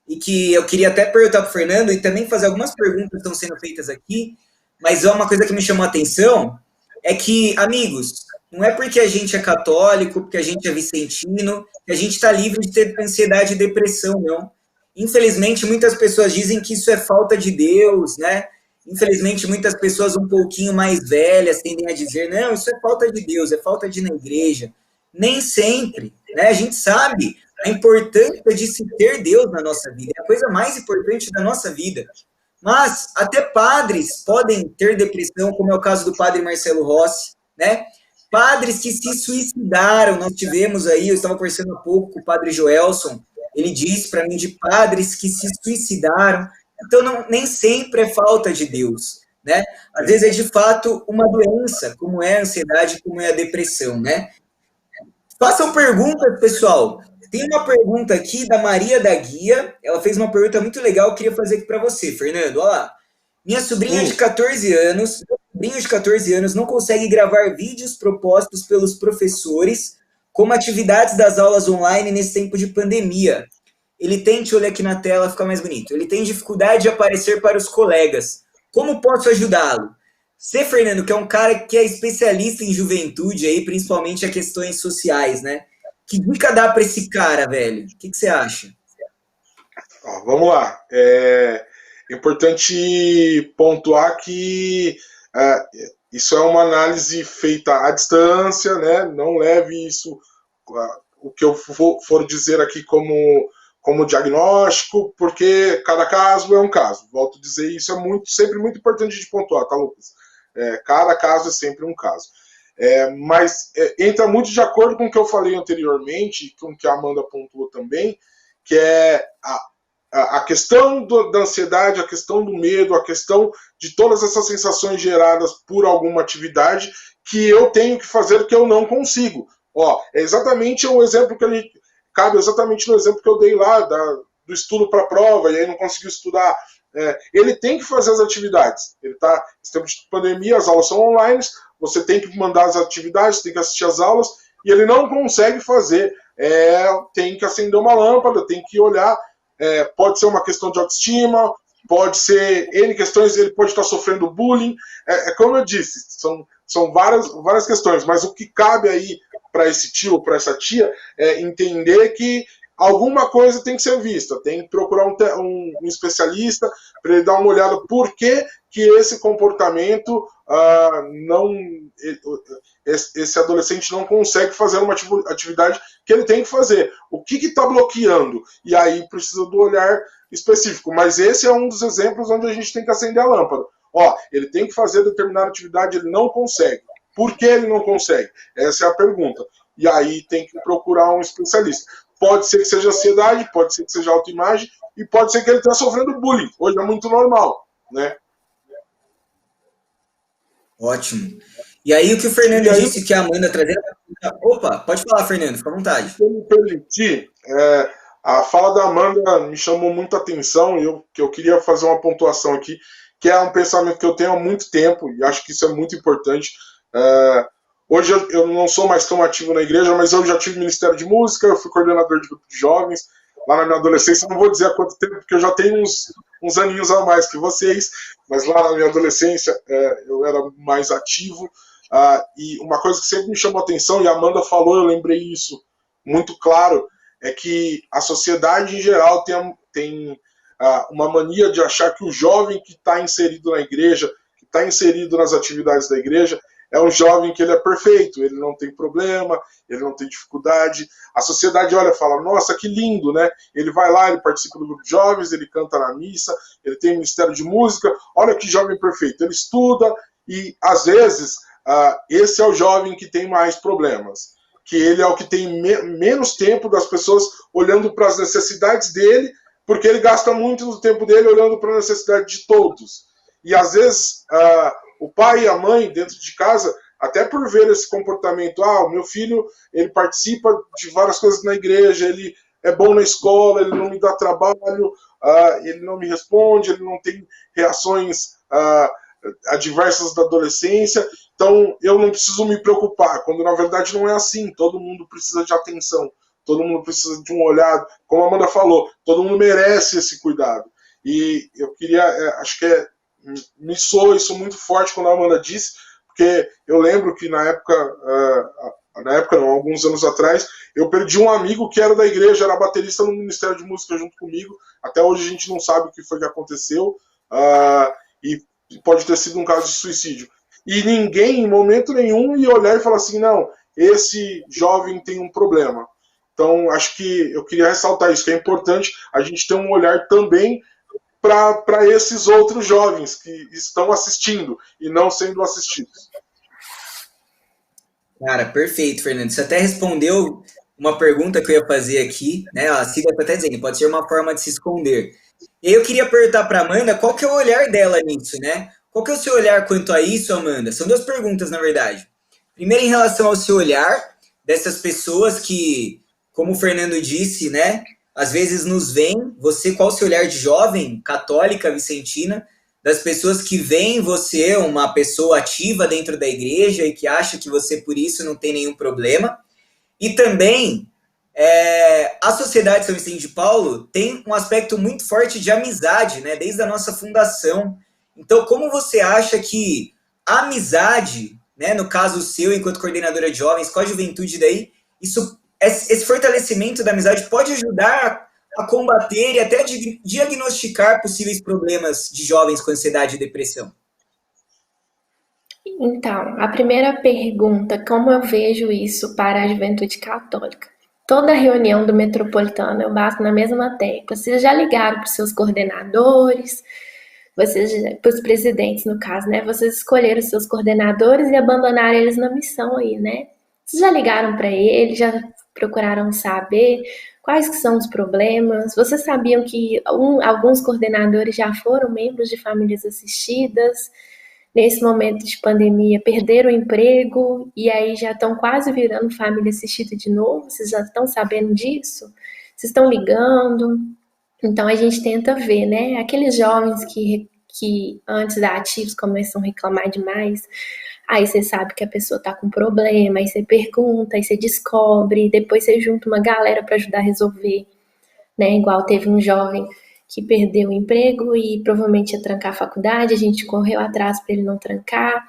e que eu queria até perguntar para o Fernando, e também fazer algumas perguntas que estão sendo feitas aqui, mas é uma coisa que me chamou a atenção, é que, amigos, não é porque a gente é católico, porque a gente é vicentino, que a gente está livre de ter ansiedade e depressão, não. Infelizmente, muitas pessoas dizem que isso é falta de Deus, né? Infelizmente, muitas pessoas um pouquinho mais velhas tendem a dizer, não, isso é falta de Deus, é falta de ir na igreja. Nem sempre, né? A gente sabe a importância de se ter Deus na nossa vida, é a coisa mais importante da nossa vida. Mas até padres podem ter depressão, como é o caso do padre Marcelo Rossi, né? Padres que se suicidaram, nós tivemos aí, eu estava conversando há pouco com o padre Joelson, ele disse para mim de padres que se suicidaram. Então, nem sempre é falta de Deus, né? Às vezes é de fato uma doença, como é a ansiedade, como é a depressão, né? Façam perguntas, pessoal. Tem uma pergunta aqui da Maria da Guia. Ela fez uma pergunta muito legal, eu queria fazer aqui para você, Fernando. Olha lá. Minha sobrinha de 14 anos, não consegue gravar vídeos propostos pelos professores como atividades das aulas online nesse tempo de pandemia. Ele tem, deixa eu olhar aqui na tela, fica mais bonito. Ele tem dificuldade de aparecer para os colegas. Como posso ajudá-lo? Você, Fernando, que é um cara que é especialista em juventude aí, principalmente a questões sociais, né? Que dica dá para esse cara, velho? O que você acha? Ó, vamos lá. É importante pontuar que isso é uma análise feita à distância, né? Não leve isso, o que eu for dizer aqui como diagnóstico, porque cada caso é um caso. Volto a dizer, isso é sempre muito importante de pontuar, tá, Lucas? Cada caso é sempre um caso. Mas entra muito de acordo com o que eu falei anteriormente, com o que a Amanda pontuou também, que é a questão da ansiedade, a questão do medo, a questão de todas essas sensações geradas por alguma atividade que eu tenho que fazer que eu não consigo. Ó, é exatamente o exemplo que ele cabe exatamente no exemplo que eu dei lá do estudo para a prova e aí não conseguiu estudar. Ele tem que fazer as atividades. Ele tá em tempo de pandemia, as aulas são online, você tem que mandar as atividades, tem que assistir as aulas e ele não consegue fazer. Tem que acender uma lâmpada, tem que olhar. Pode ser uma questão de autoestima, pode ser N questões, ele pode estar sofrendo bullying. Como eu disse, são várias questões, mas o que cabe aí para esse tio ou para essa tia é entender que alguma coisa tem que ser vista, tem que procurar um especialista para ele dar uma olhada por que esse comportamento esse adolescente não consegue fazer uma atividade que ele tem que fazer. O que está bloqueando? E aí precisa do olhar específico. Mas esse é um dos exemplos onde a gente tem que acender a lâmpada. Ó, ele tem que fazer determinada atividade, ele não consegue. Por que ele não consegue? Essa é a pergunta. E aí tem que procurar um especialista. Pode ser que seja ansiedade, pode ser que seja autoimagem, e pode ser que ele esteja sofrendo bullying. Hoje é muito normal, né? Ótimo. E aí o que o Fernando disse que a Amanda trazia... Opa, pode falar, Fernando, fica à vontade. Se eu me permitir, a fala da Amanda me chamou muita atenção e eu queria fazer uma pontuação aqui, que é um pensamento que eu tenho há muito tempo, e acho que isso é muito importante. Hoje eu não sou mais tão ativo na igreja, mas eu já tive ministério de música, eu fui coordenador de grupo de jovens, lá na minha adolescência, não vou dizer há quanto tempo, porque eu já tenho uns aninhos a mais que vocês, mas lá na minha adolescência eu era mais ativo. E uma coisa que sempre me chamou a atenção, e a Amanda falou, eu lembrei isso muito claro, é que a sociedade em geral tem uma mania de achar que o jovem que está inserido na igreja, que está inserido nas atividades da igreja, é um jovem que ele é perfeito, ele não tem problema, ele não tem dificuldade. A sociedade olha e fala, nossa, que lindo, né? Ele vai lá, ele participa do grupo de jovens, ele canta na missa, ele tem ministério de música, olha que jovem perfeito. Ele estuda e, às vezes, esse é o jovem que tem mais problemas, que ele é o que tem menos tempo das pessoas olhando para as necessidades dele, porque ele gasta muito do tempo dele olhando para a necessidade de todos. E, às vezes, o pai e a mãe dentro de casa, até por ver esse comportamento, o meu filho, ele participa de várias coisas na igreja, ele é bom na escola, ele não me dá trabalho, ele não me responde, ele não tem reações adversas da adolescência, então eu não preciso me preocupar, quando na verdade não é assim, todo mundo precisa de atenção, todo mundo precisa de um olhar, como a Amanda falou, todo mundo merece esse cuidado. E eu queria, acho que me soou isso muito forte quando a Amanda disse, porque eu lembro que na época não, alguns anos atrás, eu perdi um amigo que era da igreja, era baterista no Ministério de Música junto comigo, até hoje a gente não sabe o que foi que aconteceu, e pode ter sido um caso de suicídio. E ninguém, em momento nenhum, ia olhar e falar assim, não, esse jovem tem um problema. Então, acho que eu queria ressaltar isso, que é importante a gente ter um olhar também para esses outros jovens que estão assistindo e não sendo assistidos. Cara, perfeito, Fernando. Você até respondeu uma pergunta que eu ia fazer aqui, né? A Cida está até dizendo, pode ser uma forma de se esconder. E aí eu queria perguntar para a Amanda qual que é o olhar dela nisso, né? Qual que é o seu olhar quanto a isso, Amanda? São duas perguntas, na verdade. Primeiro, em relação ao seu olhar dessas pessoas que, como o Fernando disse, né? Às vezes nos veem, você, qual o seu olhar de jovem, católica, vicentina, das pessoas que veem você uma pessoa ativa dentro da igreja e que acha que você, por isso, não tem nenhum problema. E também, a Sociedade São Vicente de Paulo tem um aspecto muito forte de amizade, né? Desde a nossa fundação. Então, como você acha que a amizade, né, no caso seu, enquanto coordenadora de jovens, com a juventude daí, esse fortalecimento da amizade pode ajudar a combater e até diagnosticar possíveis problemas de jovens com ansiedade e depressão? Então, a primeira pergunta, como eu vejo isso para a juventude católica? Toda reunião do Metropolitano eu bato na mesma tecla. Vocês já ligaram para os seus coordenadores, para os presidentes, no caso, né? Vocês escolheram os seus coordenadores e abandonaram eles na missão aí, né? Vocês já ligaram para eles, já procuraram saber quais que são os problemas? Vocês sabiam que alguns coordenadores já foram membros de famílias assistidas? Nesse momento de pandemia, perderam o emprego e aí já estão quase virando família assistida de novo? Vocês já estão sabendo disso? Vocês estão ligando? Então, a gente tenta ver, né? Aqueles jovens que antes da ativos começam a reclamar demais, aí você sabe que a pessoa tá com problema, aí você pergunta, aí você descobre, depois você junta uma galera para ajudar a resolver, né? Igual teve um jovem que perdeu o emprego e provavelmente ia trancar a faculdade, a gente correu atrás para ele não trancar,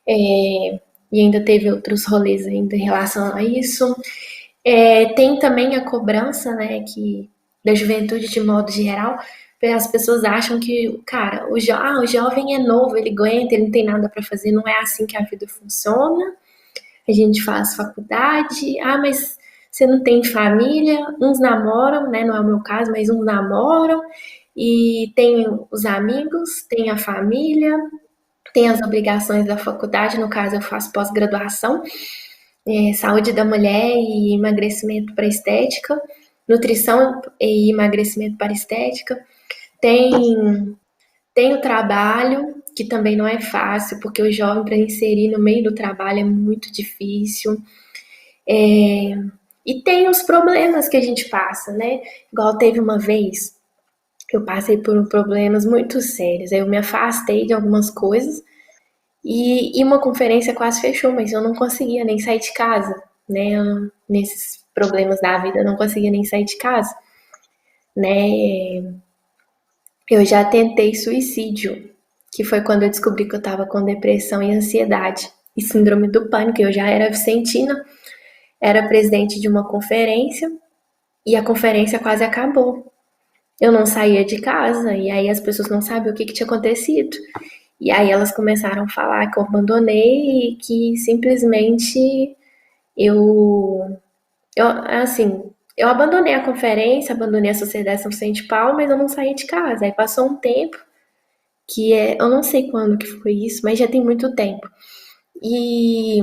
e ainda teve outros rolês ainda em relação a isso. Tem também a cobrança, né, da juventude de modo geral. As pessoas acham que, cara, o jovem é novo, ele aguenta, ele não tem nada para fazer, não é assim que a vida funciona. A gente faz faculdade, mas você não tem família, uns namoram, né? Não é o meu caso, mas uns namoram, e tem os amigos, tem a família, tem as obrigações da faculdade, no caso eu faço pós-graduação, saúde da mulher e emagrecimento para estética, nutrição e emagrecimento para estética, tem o trabalho, que também não é fácil, porque o jovem para inserir no meio do trabalho é muito difícil, e tem os problemas que a gente passa, né? Igual teve uma vez, eu passei por problemas muito sérios, aí eu me afastei de algumas coisas, e uma conferência quase fechou, mas eu não conseguia nem sair de casa, né? Nesses problemas da vida, eu não conseguia nem sair de casa. né? Eu já tentei suicídio, que foi quando eu descobri que eu estava com depressão e ansiedade e síndrome do pânico. Eu já era vicentina, era presidente de uma conferência e a conferência quase acabou. Eu não saía de casa e aí as pessoas não sabiam o que tinha acontecido. E aí elas começaram a falar que eu abandonei e que simplesmente eu, assim, eu abandonei a conferência, abandonei a Sociedade São Vicente de Paulo, mas eu não saí de casa. Aí passou um tempo, eu não sei quando que foi isso, mas já tem muito tempo. E,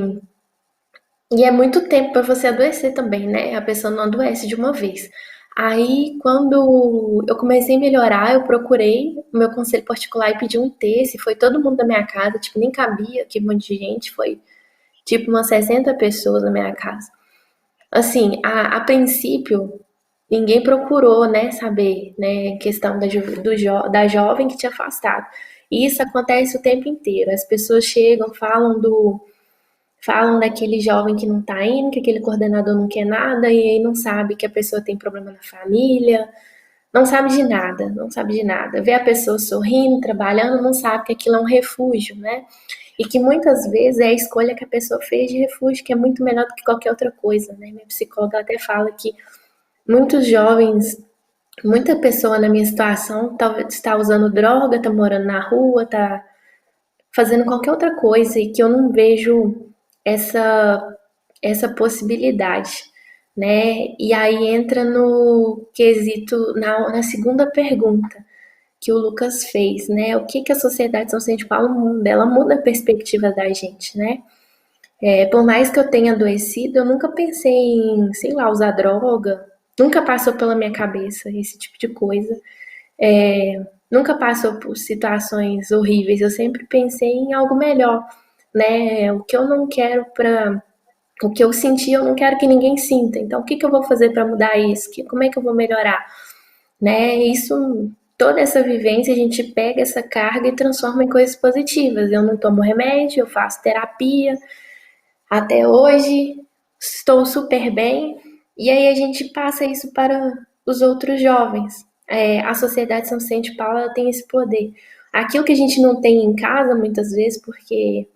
e é muito tempo para você adoecer também, né? A pessoa não adoece de uma vez. Aí, quando eu comecei a melhorar, eu procurei o meu conselho particular e pedi um terço. Foi todo mundo da minha casa, tipo, nem cabia, que um monte de gente. Foi, tipo, umas 60 pessoas na minha casa. Assim, a princípio, ninguém procurou, né, saber, né, questão da jovem que tinha afastado. E isso acontece o tempo inteiro. As pessoas chegam, falam daquele jovem que não tá indo, que aquele coordenador não quer nada, e aí não sabe que a pessoa tem problema na família, não sabe de nada, não sabe de nada. Vê a pessoa sorrindo, trabalhando, não sabe que aquilo é um refúgio, né? E que muitas vezes é a escolha que a pessoa fez de refúgio, que é muito melhor do que qualquer outra coisa, né? Minha psicóloga até fala que muitos jovens, muita pessoa na minha situação está usando droga, está morando na rua, está fazendo qualquer outra coisa e que eu não vejo essa essa possibilidade, né? E aí entra no quesito na segunda pergunta que o Lucas fez, né? O que que a Sociedade São Vicente de Paulo muda? Ela muda a perspectiva da gente, né? Por mais que eu tenha adoecido, eu nunca pensei em, sei lá, usar droga, nunca passou pela minha cabeça esse tipo de coisa. Nunca passou por situações horríveis, eu sempre pensei em algo melhor, né? O que eu não quero para o que eu senti, eu não quero que ninguém sinta. Então, o que que eu vou fazer para mudar isso? Como é que eu vou melhorar? Né? Isso, toda essa vivência, a gente pega essa carga e transforma em coisas positivas. Eu não tomo remédio, eu faço terapia, até hoje estou super bem. E aí a gente passa isso para os outros jovens. A Sociedade São Vicente de Paulo ela tem esse poder. Aquilo que a gente não tem em casa, muitas vezes, porque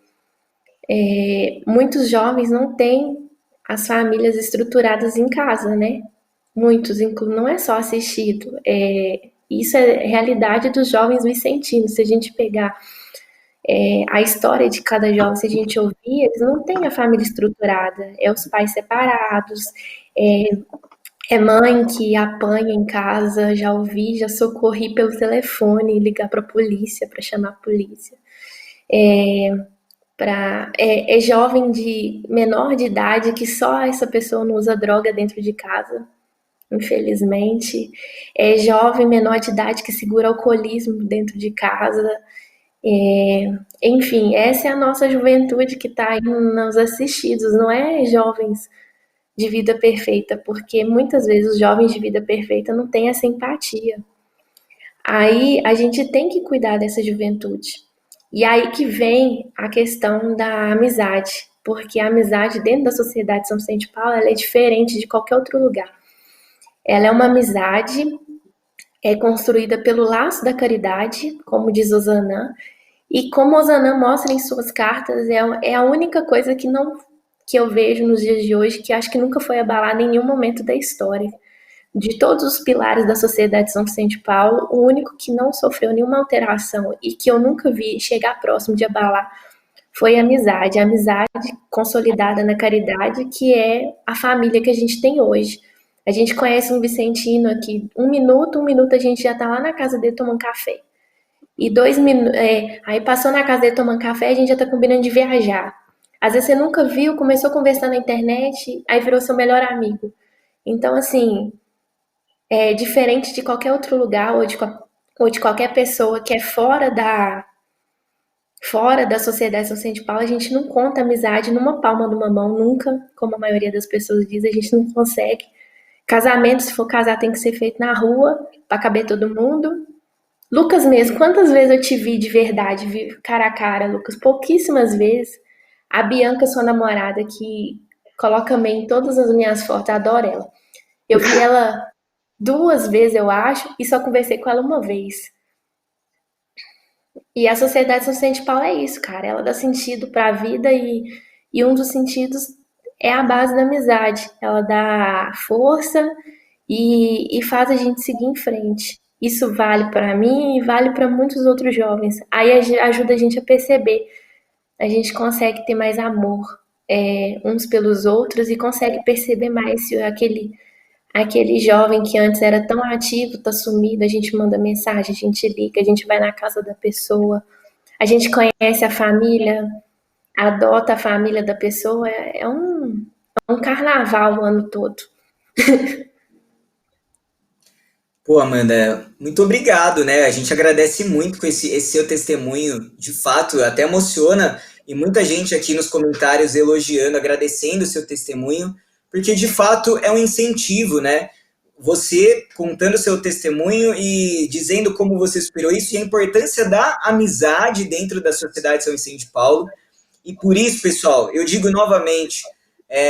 muitos jovens não têm as famílias estruturadas em casa, né? Muitos, não é só assistido. Isso é realidade dos jovens vicentinos. Se a gente pegar a história de cada jovem, se a gente ouvir, eles não têm a família estruturada. É os pais separados, mãe que apanha em casa. Já ouvi, já socorri pelo telefone, ligar para a polícia, para chamar a polícia. É jovem de menor de idade que só essa pessoa não usa droga dentro de casa, infelizmente. É jovem menor de idade que segura alcoolismo dentro de casa. Enfim, essa é a nossa juventude que está aí nos assistidos, não é jovens de vida perfeita, porque muitas vezes os jovens de vida perfeita não têm essa empatia. Aí a gente tem que cuidar dessa juventude. E aí que vem a questão da amizade, porque a amizade dentro da Sociedade São Vicente de Paulo ela é diferente de qualquer outro lugar. Ela é uma amizade construída pelo laço da caridade, como diz Ozanam, e como Ozanam mostra em suas cartas, é a única coisa que eu vejo nos dias de hoje que acho que nunca foi abalada em nenhum momento da história. De todos os pilares da Sociedade São Vicente de Paulo, o único que não sofreu nenhuma alteração e que eu nunca vi chegar próximo de abalar foi a amizade consolidada na caridade, que é a família que a gente tem hoje. A gente conhece um vicentino aqui, um minuto a gente já está lá na casa dele tomando café. E 2 minutos, aí passou na casa dele tomando café, a gente já está combinando de viajar. Às vezes você nunca viu, começou a conversar na internet, aí virou seu melhor amigo. Então, assim, é diferente de qualquer outro lugar ou de qualquer pessoa que é fora da sociedade São Vicente de Paulo, a gente não conta amizade numa palma de uma mão, nunca, como a maioria das pessoas diz, a gente não consegue. Casamento, se for casar, tem que ser feito na rua, para caber todo mundo. Lucas mesmo, quantas vezes eu te vi de verdade, vi cara a cara, Lucas? Pouquíssimas vezes. A Bianca, sua namorada, que coloca amém em todas as minhas fotos, adoro ela. Eu vi ela 2 vezes, eu acho, e só conversei com ela uma vez. E a Sociedade São Vicente de Paulo é isso, cara. Ela dá sentido para a vida e um dos sentidos é a base da amizade. Ela dá força e faz a gente seguir em frente. Isso vale para mim e vale para muitos outros jovens. Aí ajuda a gente a perceber. A gente consegue ter mais amor uns pelos outros e consegue perceber mais se aquele jovem que antes era tão ativo, tá sumido, a gente manda mensagem, a gente liga, a gente vai na casa da pessoa, a gente conhece a família, adota a família da pessoa, é um carnaval o ano todo. Pô, Amanda, muito obrigado, né? A gente agradece muito com esse seu testemunho. De fato, até emociona e muita gente aqui nos comentários elogiando, agradecendo o seu testemunho, porque de fato é um incentivo, né? Você contando o seu testemunho e dizendo como você superou isso e a importância da amizade dentro da Sociedade São Vicente de Paulo. E por isso, pessoal, eu digo novamente,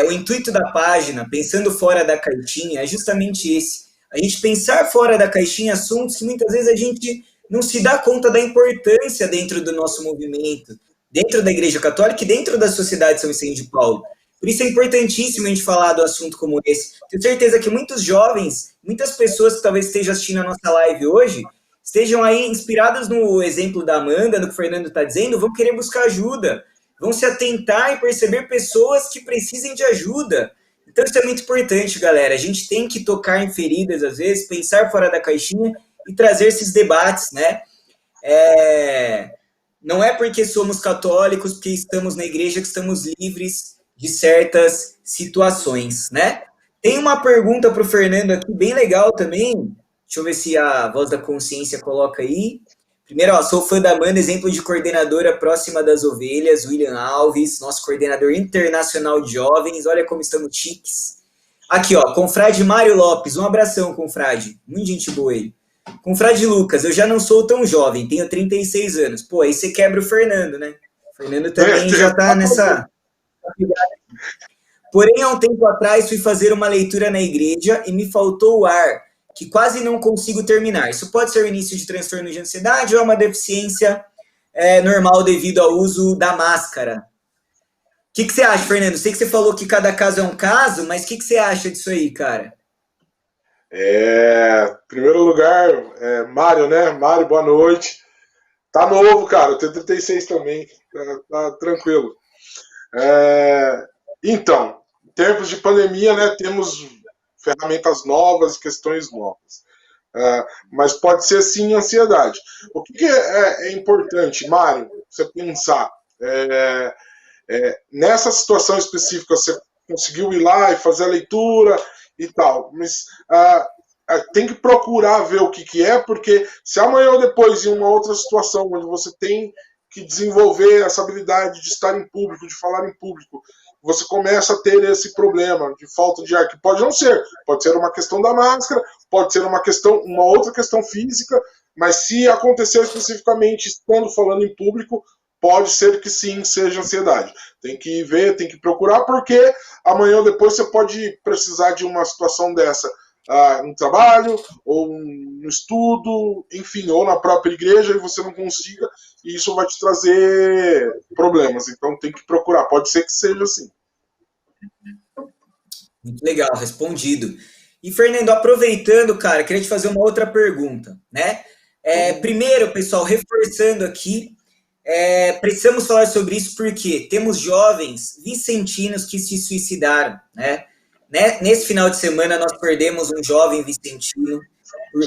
o intuito da página, Pensando Fora da Caixinha, é justamente esse. A gente pensar fora da caixinha assuntos que muitas vezes a gente não se dá conta da importância dentro do nosso movimento, dentro da Igreja Católica e dentro da Sociedade São Vicente de Paulo. Por isso é importantíssimo a gente falar do assunto como esse. Tenho certeza que muitos jovens, muitas pessoas que talvez estejam assistindo a nossa live hoje, estejam aí inspiradas no exemplo da Amanda, no que o Fernando está dizendo, vão querer buscar ajuda, vão se atentar e perceber pessoas que precisem de ajuda. Então isso é muito importante, galera. A gente tem que tocar em feridas, às vezes, pensar fora da caixinha e trazer esses debates, né? Não é porque somos católicos, porque estamos na igreja, que estamos livres de certas situações, né? Tem uma pergunta para o Fernando aqui, bem legal também. Deixa eu ver se a voz da consciência coloca aí. Primeiro, ó, sou fã da Amanda, exemplo de coordenadora próxima das ovelhas, William Alves, nosso coordenador internacional de jovens, olha como estamos chiques. Aqui, ó, confrade Mário Lopes, um abração, confrade, muito gente boa aí. Confrade Lucas, eu já não sou tão jovem, tenho 36 anos. Pô, aí você quebra o Fernando, né? O Fernando também já tá nessa... Porém, há um tempo atrás, fui fazer uma leitura na igreja e me faltou o ar, que quase não consigo terminar. Isso pode ser o início de transtorno de ansiedade ou é uma deficiência normal devido ao uso da máscara. O que você acha, Fernando? Sei que você falou que cada caso é um caso, mas o que você acha disso aí, cara? Em primeiro lugar, Mário, né? Mário, boa noite. Tá novo, cara. Eu tenho 36 também. Tá tranquilo. Então, em tempos de pandemia, né, temos ferramentas novas, questões novas. Mas pode ser sim ansiedade. O que é importante, Mário, você pensar? Nessa situação específica, você conseguiu ir lá e fazer a leitura e tal, mas tem que procurar ver o que é, porque se amanhã ou depois, em uma outra situação, onde você tem que desenvolver essa habilidade de estar em público, de falar em público, você começa a ter esse problema de falta de ar, que pode não ser, pode ser uma questão da máscara, pode ser uma outra questão física, mas se acontecer especificamente estando falando em público, pode ser que sim, seja ansiedade. Tem que ver, tem que procurar, porque amanhã ou depois você pode precisar de uma situação dessa no trabalho, ou no estudo, enfim, ou na própria igreja, e você não consiga, e isso vai te trazer problemas. Então tem que procurar, pode ser que seja assim. Muito legal, respondido. E, Fernando, aproveitando, cara, queria te fazer uma outra pergunta, né? Primeiro, pessoal, reforçando aqui, precisamos falar sobre isso porque temos jovens vicentinos que se suicidaram, né? Nesse final de semana, nós perdemos um jovem vicentino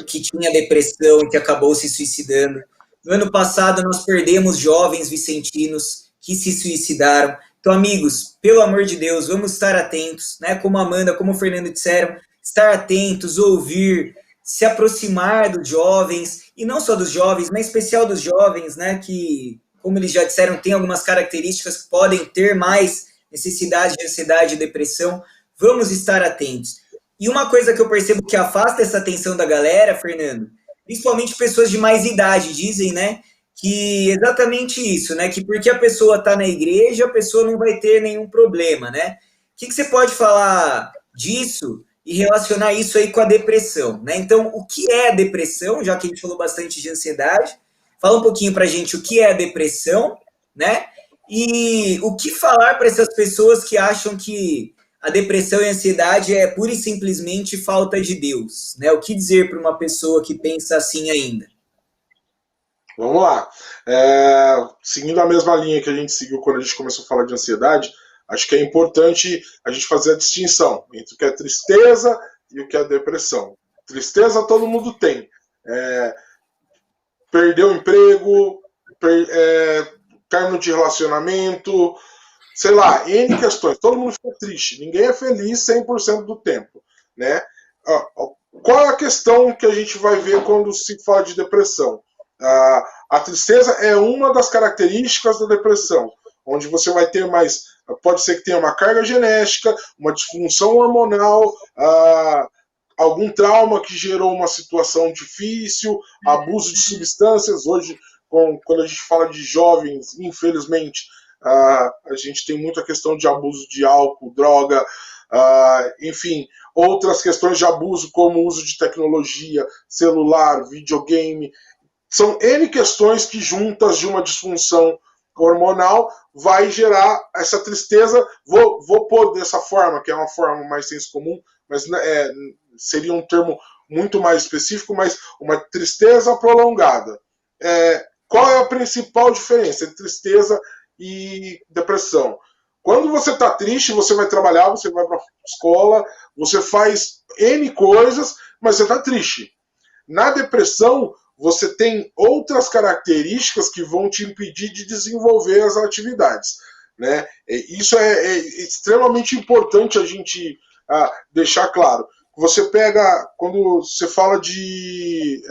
que tinha depressão e que acabou se suicidando. No ano passado, nós perdemos jovens vicentinos que se suicidaram. Então, amigos, pelo amor de Deus, vamos estar atentos, né? Como a Amanda, como o Fernando disseram, estar atentos, ouvir, se aproximar dos jovens, e não só dos jovens, mas em especial dos jovens, né? Que, como eles já disseram, tem algumas características que podem ter mais necessidade de ansiedade e depressão. Vamos estar atentos. E uma coisa que eu percebo que afasta essa atenção da galera, Fernando, principalmente pessoas de mais idade, dizem, né? Que exatamente isso, né? Que porque a pessoa está na igreja, a pessoa não vai ter nenhum problema, né? O que você pode falar disso e relacionar isso aí com a depressão, né? Então, o que é a depressão, já que a gente falou bastante de ansiedade, fala um pouquinho pra gente o que é a depressão, né? E o que falar para essas pessoas que acham que a depressão e a ansiedade é pura e simplesmente falta de Deus, né? O que dizer para uma pessoa que pensa assim ainda? Vamos lá. Seguindo a mesma linha que a gente seguiu quando a gente começou a falar de ansiedade, acho que é importante a gente fazer a distinção entre o que é tristeza e o que é depressão. Tristeza todo mundo tem. Perdeu o emprego, término de relacionamento, sei lá, N questões. Todo mundo fica triste. Ninguém é feliz 100% do tempo, né? Qual é a questão que a gente vai ver quando se fala de depressão? A tristeza é uma das características da depressão, onde você vai ter mais, pode ser que tenha uma carga genética, uma disfunção hormonal, algum trauma que gerou uma situação difícil, abuso de substâncias. Hoje, quando a gente fala de jovens, infelizmente, a gente tem muita questão de abuso de álcool, droga, enfim, outras questões de abuso como o uso de tecnologia, celular, videogame. São N questões que, juntas de uma disfunção hormonal, vai gerar essa tristeza. Vou pôr dessa forma, que é uma forma mais senso comum, mas seria um termo muito mais específico, mas uma tristeza prolongada. Qual é a principal diferença entre tristeza e depressão? Quando você está triste, você vai trabalhar, você vai para a escola, você faz N coisas, mas você está triste. Na depressão, você tem outras características que vão te impedir de desenvolver as atividades, né? Isso é extremamente importante a gente deixar claro. Você pega, quando você fala de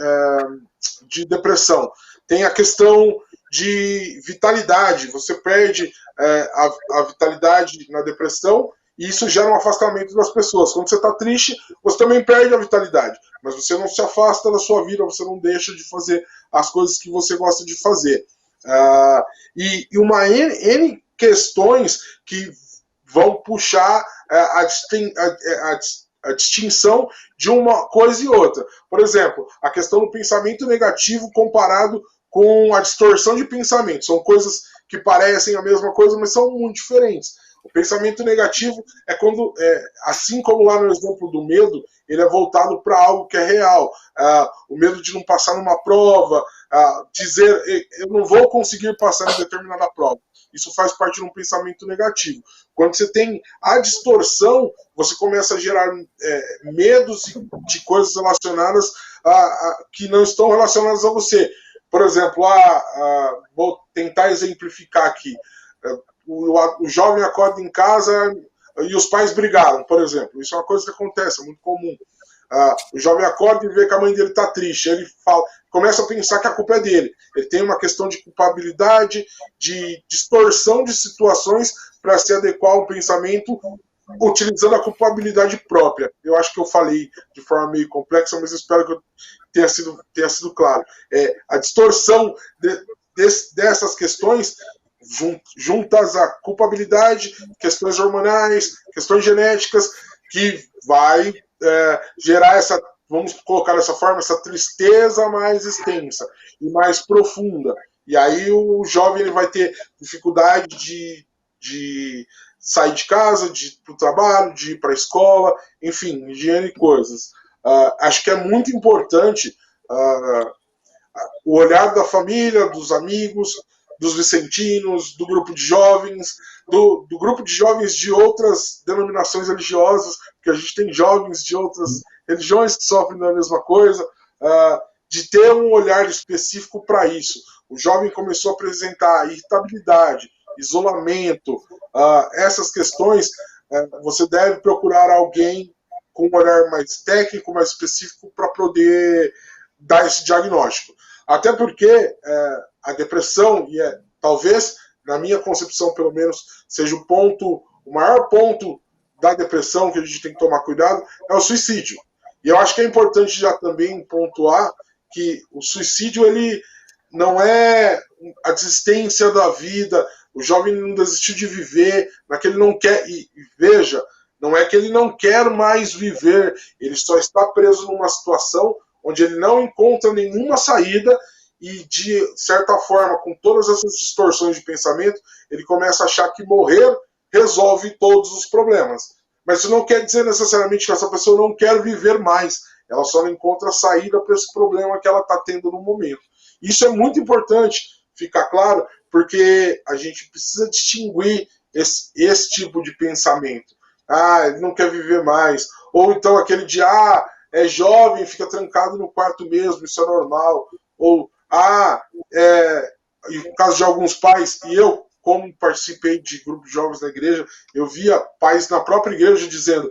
depressão, tem a questão de vitalidade. Você perde a vitalidade na depressão e isso gera um afastamento das pessoas. Quando você está triste, você também perde a vitalidade, mas você não se afasta da sua vida, você não deixa de fazer as coisas que você gosta de fazer. E uma N questões que vão puxar a distinção de uma coisa e outra. Por exemplo, a questão do pensamento negativo comparado com a distorção de pensamento. São coisas que parecem a mesma coisa, mas são muito diferentes. O pensamento negativo é quando, assim como lá no exemplo do medo, ele é voltado para algo que é real. O medo de não passar numa prova, dizer eu não vou conseguir passar em determinada prova. Isso faz parte de um pensamento negativo. Quando você tem a distorção, você começa a gerar medos de coisas relacionadas que não estão relacionadas a você. Por exemplo, vou tentar exemplificar aqui. O jovem acorda em casa e os pais brigaram, por exemplo. Isso é uma coisa que acontece, é muito comum. O jovem acorda e vê que a mãe dele está triste. Ele começa a pensar que a culpa é dele. Ele tem uma questão de culpabilidade, de distorção de situações para se adequar ao pensamento, utilizando a culpabilidade própria. Eu acho que eu falei de forma meio complexa, mas espero que eu tenha sido claro. A distorção dessas questões juntas à culpabilidade, questões hormonais, questões genéticas, que vai gerar essa, vamos colocar dessa forma, essa tristeza mais extensa e mais profunda. E aí o jovem ele vai ter dificuldade de sair de casa, de ir para o trabalho, de ir para a escola, enfim, de N coisas. Acho que é muito importante o olhar da família, dos amigos, dos vicentinos, do grupo de jovens, do grupo de jovens de outras denominações religiosas, porque a gente tem jovens de outras religiões que sofrem da mesma coisa, de ter um olhar específico para isso. O jovem começou a apresentar irritabilidade, isolamento, essas questões, você deve procurar alguém com um olhar mais técnico, mais específico, para poder dar esse diagnóstico. Até porque a depressão, talvez, na minha concepção pelo menos, seja o maior ponto da depressão que a gente tem que tomar cuidado, é o suicídio. E eu acho que é importante já também pontuar que o suicídio ele não é a desistência da vida, o jovem não desistiu de viver, naquele não quer, e veja, Não é que ele não quer mais viver, ele só está preso numa situação onde ele não encontra nenhuma saída e, de certa forma, com todas essas distorções de pensamento, ele começa a achar que morrer resolve todos os problemas. Mas isso não quer dizer necessariamente que essa pessoa não quer viver mais, ela só não encontra saída para esse problema que ela está tendo no momento. Isso é muito importante ficar claro, porque a gente precisa distinguir esse tipo de pensamento. Ele não quer viver mais. Ou então aquele de, é jovem, fica trancado no quarto mesmo, isso é normal. Ou, no caso de alguns pais, e eu, como participei de grupos de jovens na igreja, eu via pais na própria igreja dizendo,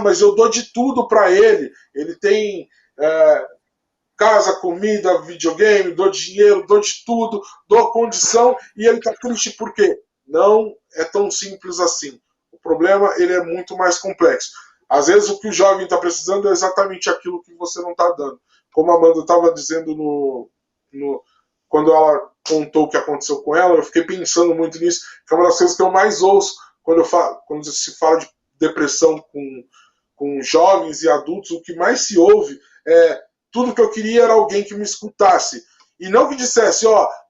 mas eu dou de tudo para ele tem casa, comida, videogame, dou dinheiro, dou de tudo, dou condição, e ele está triste por quê? Não é tão simples assim. O problema ele é muito mais complexo. Às vezes o que o jovem está precisando é exatamente aquilo que você não está dando. Como a Amanda estava dizendo quando ela contou o que aconteceu com ela, eu fiquei pensando muito nisso, que é uma das coisas que eu mais ouço quando se fala de depressão com jovens e adultos, o que mais se ouve é tudo que eu queria era alguém que me escutasse. E não que dissesse,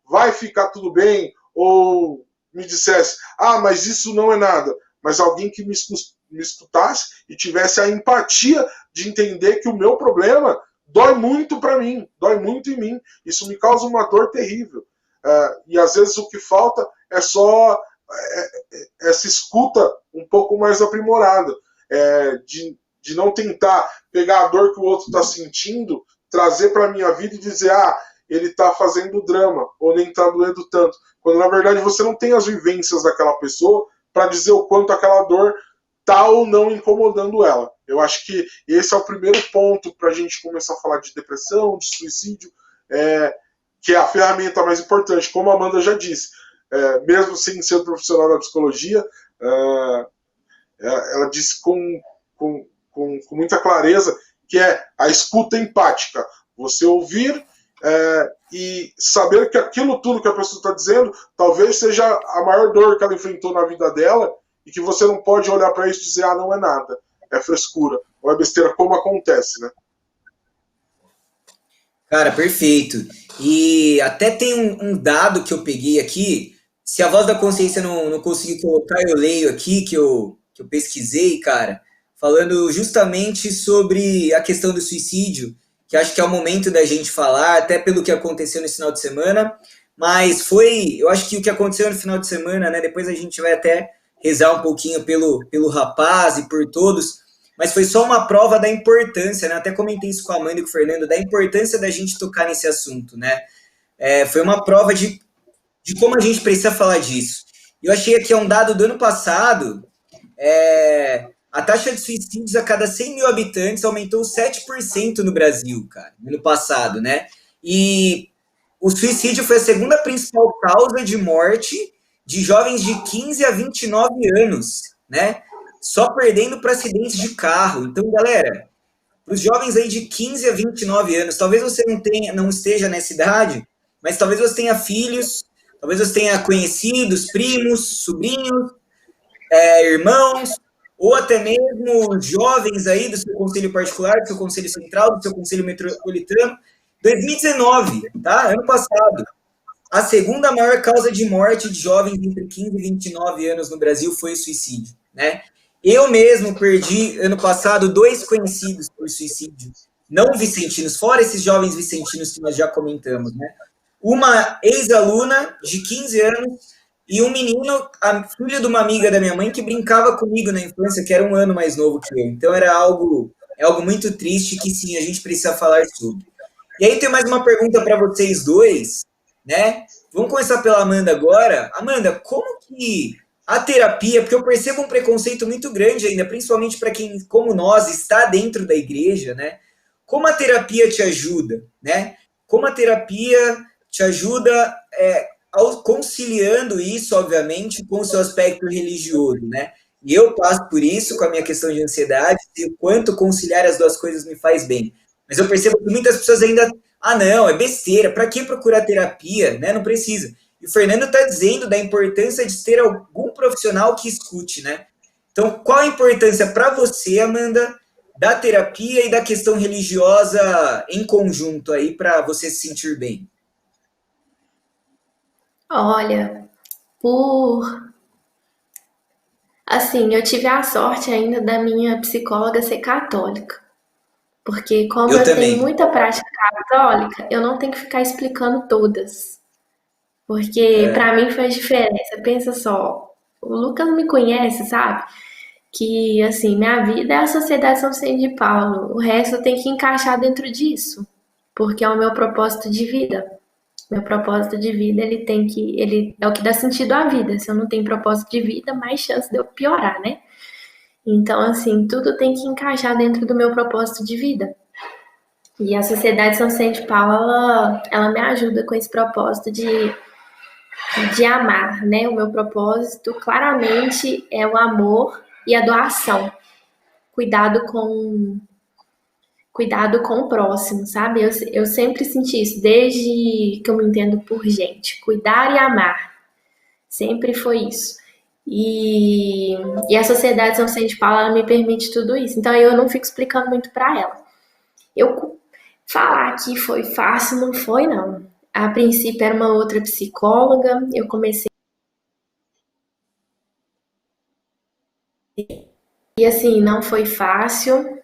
vai ficar tudo bem, ou me dissesse, mas isso não é nada. Mas alguém que me escutasse e tivesse a empatia de entender que o meu problema dói muito para mim, dói muito em mim. Isso me causa uma dor terrível. E às vezes o que falta é só essa escuta um pouco mais aprimorada. De não tentar pegar a dor que o outro está sentindo, trazer para a minha vida e dizer, ele está fazendo drama, ou nem está doendo tanto. Quando na verdade você não tem as vivências daquela pessoa para dizer o quanto aquela dor está ou não incomodando ela. Eu acho que esse é o primeiro ponto para a gente começar a falar de depressão, de suicídio, que é a ferramenta mais importante. Como a Amanda já disse, mesmo sem ser profissional da psicologia, ela disse com muita clareza que é a escuta empática. Você ouvir e saber que aquilo tudo que a pessoa está dizendo talvez seja a maior dor que ela enfrentou na vida dela e que você não pode olhar para isso e dizer, não é nada, é frescura, ou é besteira, como acontece, né? Cara, perfeito. E até tem um dado que eu peguei aqui, se a voz da consciência não conseguir colocar, eu leio aqui, que eu pesquisei, cara, falando justamente sobre a questão do suicídio, que acho que é o momento da gente falar, até pelo que aconteceu nesse final de semana, mas eu acho que o que aconteceu no final de semana, né, depois a gente vai até rezar um pouquinho pelo rapaz e por todos, mas foi só uma prova da importância, né, até comentei isso com a Amanda e com o Fernando, da importância da gente tocar nesse assunto, né, foi uma prova de como a gente precisa falar disso. Eu achei aqui um dado do ano passado, a taxa de suicídios a cada 100 mil habitantes aumentou 7% no Brasil, cara, no ano passado, né? E o suicídio foi a segunda principal causa de morte de jovens de 15 a 29 anos, né? Só perdendo para acidentes de carro. Então, galera, para os jovens aí de 15 a 29 anos, talvez você não esteja nessa idade, mas talvez você tenha filhos, talvez você tenha conhecidos, primos, sobrinhos, irmãos, ou até mesmo jovens aí do seu conselho particular, do seu conselho central, do seu conselho metropolitano. 2019, tá? Ano passado. A segunda maior causa de morte de jovens entre 15 e 29 anos no Brasil foi o suicídio, né? Eu mesmo perdi, ano passado, 2 conhecidos por suicídio, não vicentinos, fora esses jovens vicentinos que nós já comentamos, né? Uma ex-aluna de 15 anos e um menino, filho de uma amiga da minha mãe, que brincava comigo na infância, que era um ano mais novo que eu. Então era algo muito triste que sim, a gente precisa falar sobre. E aí tem mais uma pergunta para vocês dois, né? Vamos começar pela Amanda agora. Amanda, como que a terapia, porque eu percebo um preconceito muito grande ainda, principalmente para quem, como nós, está dentro da igreja, né? Como a terapia te ajuda, né? Como a terapia te ajuda conciliando isso, obviamente, com o seu aspecto religioso, né? E eu passo por isso com a minha questão de ansiedade, e o quanto conciliar as duas coisas me faz bem. Mas eu percebo que muitas pessoas ainda, não, é besteira, para que procurar terapia, né? Não precisa. E o Fernando está dizendo da importância de ter algum profissional que escute, né? Então, qual a importância para você, Amanda, da terapia e da questão religiosa em conjunto aí para você se sentir bem? Olha, por assim, eu tive a sorte ainda da minha psicóloga ser católica, porque como Eu eu tenho também. muita prática católica, eu não tenho que ficar explicando todas, porque pra mim faz diferença. Pensa só, o Lucas me conhece, sabe? Que assim, minha vida é a Sociedade São Vicente de Paulo, o resto eu tenho que encaixar dentro disso, porque é o meu propósito de vida. Meu propósito de vida, ele é o que dá sentido à vida. Se eu não tenho propósito de vida, mais chance de eu piorar, né? Então, assim, tudo tem que encaixar dentro do meu propósito de vida. E a Sociedade São Vicente de Paulo, ela me ajuda com esse propósito de amar, né? O meu propósito, claramente, é o amor e a doação. Cuidado com, cuidado com o próximo, sabe? Eu sempre senti isso, desde que eu me entendo por gente. Cuidar e amar. Sempre foi isso. E, e a Sociedade São Vicente de Paulo, ela me permite tudo isso. Então eu não fico explicando muito para ela. Eu falar que foi fácil, não foi, não. A princípio era uma outra psicóloga, eu comecei. E assim, não foi fácil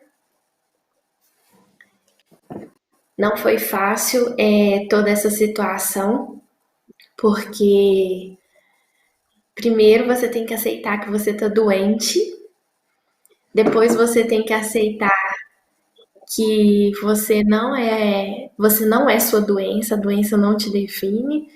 toda essa situação, porque primeiro você tem que aceitar que você tá doente, depois você tem que aceitar que você não é sua doença, a doença não te define.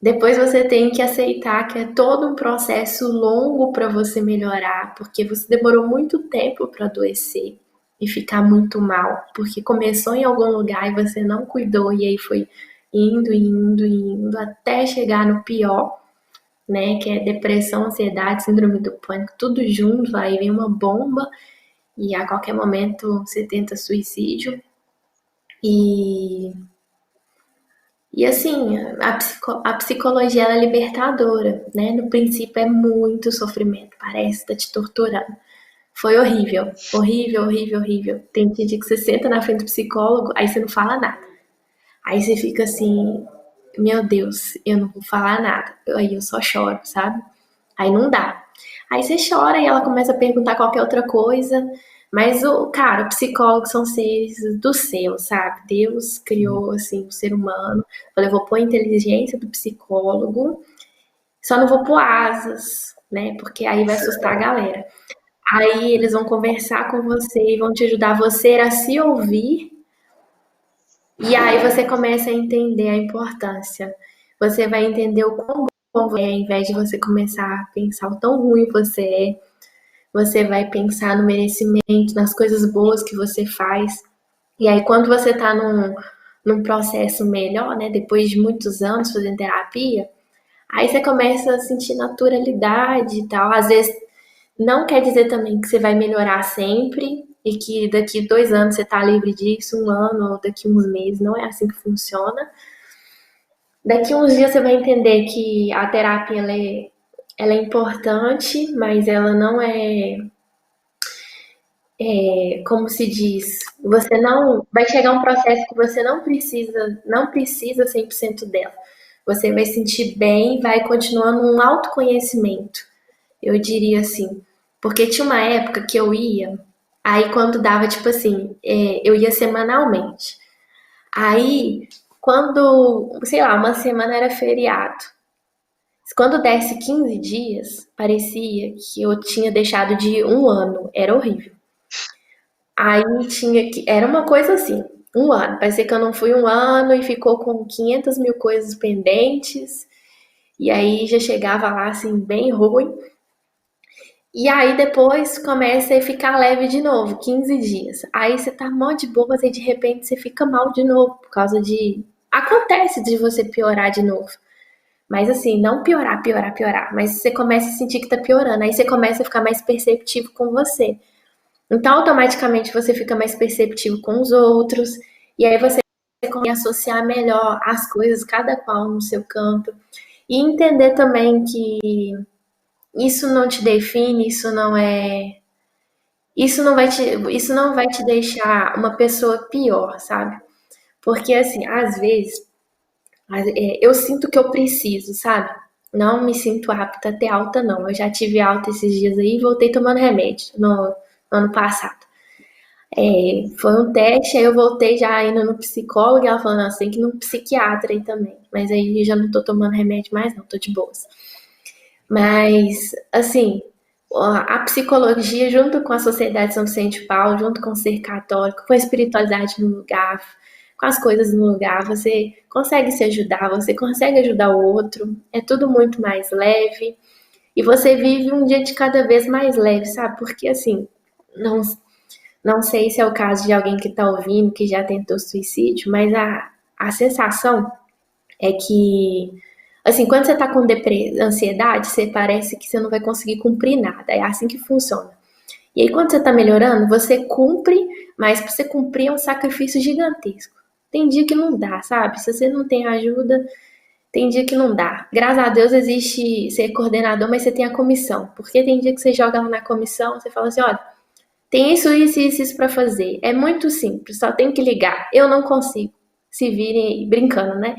Depois você tem que aceitar que é todo um processo longo para você melhorar, porque você demorou muito tempo para adoecer e ficar muito mal, porque começou em algum lugar e você não cuidou e aí foi indo, indo, indo até chegar no pior, né, que é depressão, ansiedade, síndrome do pânico, tudo junto, aí vem uma bomba e a qualquer momento você tenta suicídio. E, e assim, a psicologia ela é libertadora, né? No princípio é muito sofrimento, parece que tá te torturando. Foi horrível, horrível, horrível, horrível. Tem dia que você senta na frente do psicólogo, aí você não fala nada. Aí você fica assim, meu Deus, eu não vou falar nada. Aí eu só choro, sabe? Aí não dá. Aí você chora e ela começa a perguntar qualquer outra coisa. Mas cara, o psicólogo são seres do céu, sabe? Deus criou assim o ser humano. Falei, eu vou pôr a inteligência do psicólogo, só não vou pôr asas, né? Porque aí vai assustar a galera. Aí eles vão conversar com você e vão te ajudar você a se ouvir. E aí você começa a entender a importância. Você vai entender o quão bom você é, ao invés de você começar a pensar o tão ruim você é. Você vai pensar no merecimento, nas coisas boas que você faz. E aí, quando você está num processo melhor, né, depois de muitos anos fazendo terapia, aí você começa a sentir naturalidade e tal. Às vezes, não quer dizer também que você vai melhorar sempre e que daqui 2 anos você está livre disso, 1 ano ou daqui uns meses. Não é assim que funciona. Daqui uns dias você vai entender que a terapia ela é importante, mas ela não como se diz, você não vai chegar um processo que você não precisa 100% dela. Você vai sentir bem, vai continuando um autoconhecimento, eu diria assim. Porque tinha uma época que eu ia, aí quando dava, tipo assim, eu ia semanalmente. Aí, quando, sei lá, uma semana era feriado. Quando desse 15 dias, parecia que eu tinha deixado de ir 1 ano. Era horrível. Aí tinha que. Era uma coisa assim, 1 ano. Parecia que eu não fui 1 ano e ficou com 500 mil coisas pendentes. E aí já chegava lá assim, bem ruim. E aí depois começa a ficar leve de novo, 15 dias. Aí você tá mó de boa, e de repente você fica mal de novo, por causa de. Acontece de você piorar de novo. Mas assim, não piorar, piorar, piorar. Mas você começa a sentir que tá piorando. Aí você começa a ficar mais perceptivo com você. Então, automaticamente você fica mais perceptivo com os outros, e aí você consegue associar melhor as coisas, cada qual no seu canto, e entender também que isso não te define, isso não vai te deixar uma pessoa pior, sabe? Porque, assim, às vezes, eu sinto que eu preciso, sabe? Não me sinto apta a ter alta, não. Eu já tive alta esses dias aí e voltei tomando remédio no ano passado. Foi um teste, aí eu voltei já indo no psicólogo e ela falou, não, você tem que ir no psiquiatra aí também. Mas aí eu já não tô tomando remédio mais, não, tô de boas. Mas, assim, a psicologia, junto com a Sociedade São Vicente de Paulo, junto com o ser católico, com a espiritualidade no lugar, com as coisas no lugar, você consegue se ajudar, você consegue ajudar o outro, é tudo muito mais leve, e você vive um dia de cada vez mais leve, sabe? Porque, assim, não, não sei se é o caso de alguém que está ouvindo, que já tentou suicídio, mas a sensação é que, assim, quando você tá com ansiedade, você parece que você não vai conseguir cumprir nada. É assim que funciona. E aí, quando você tá melhorando, você cumpre, mas pra você cumprir é um sacrifício gigantesco. Tem dia que não dá, sabe? Se você não tem ajuda, tem dia que não dá. Graças a Deus existe ser coordenador, mas você tem a comissão. Porque tem dia que você joga lá na comissão, você fala assim, olha, tem isso pra fazer. É muito simples, só tem que ligar. Eu não consigo. Se virem brincando, né?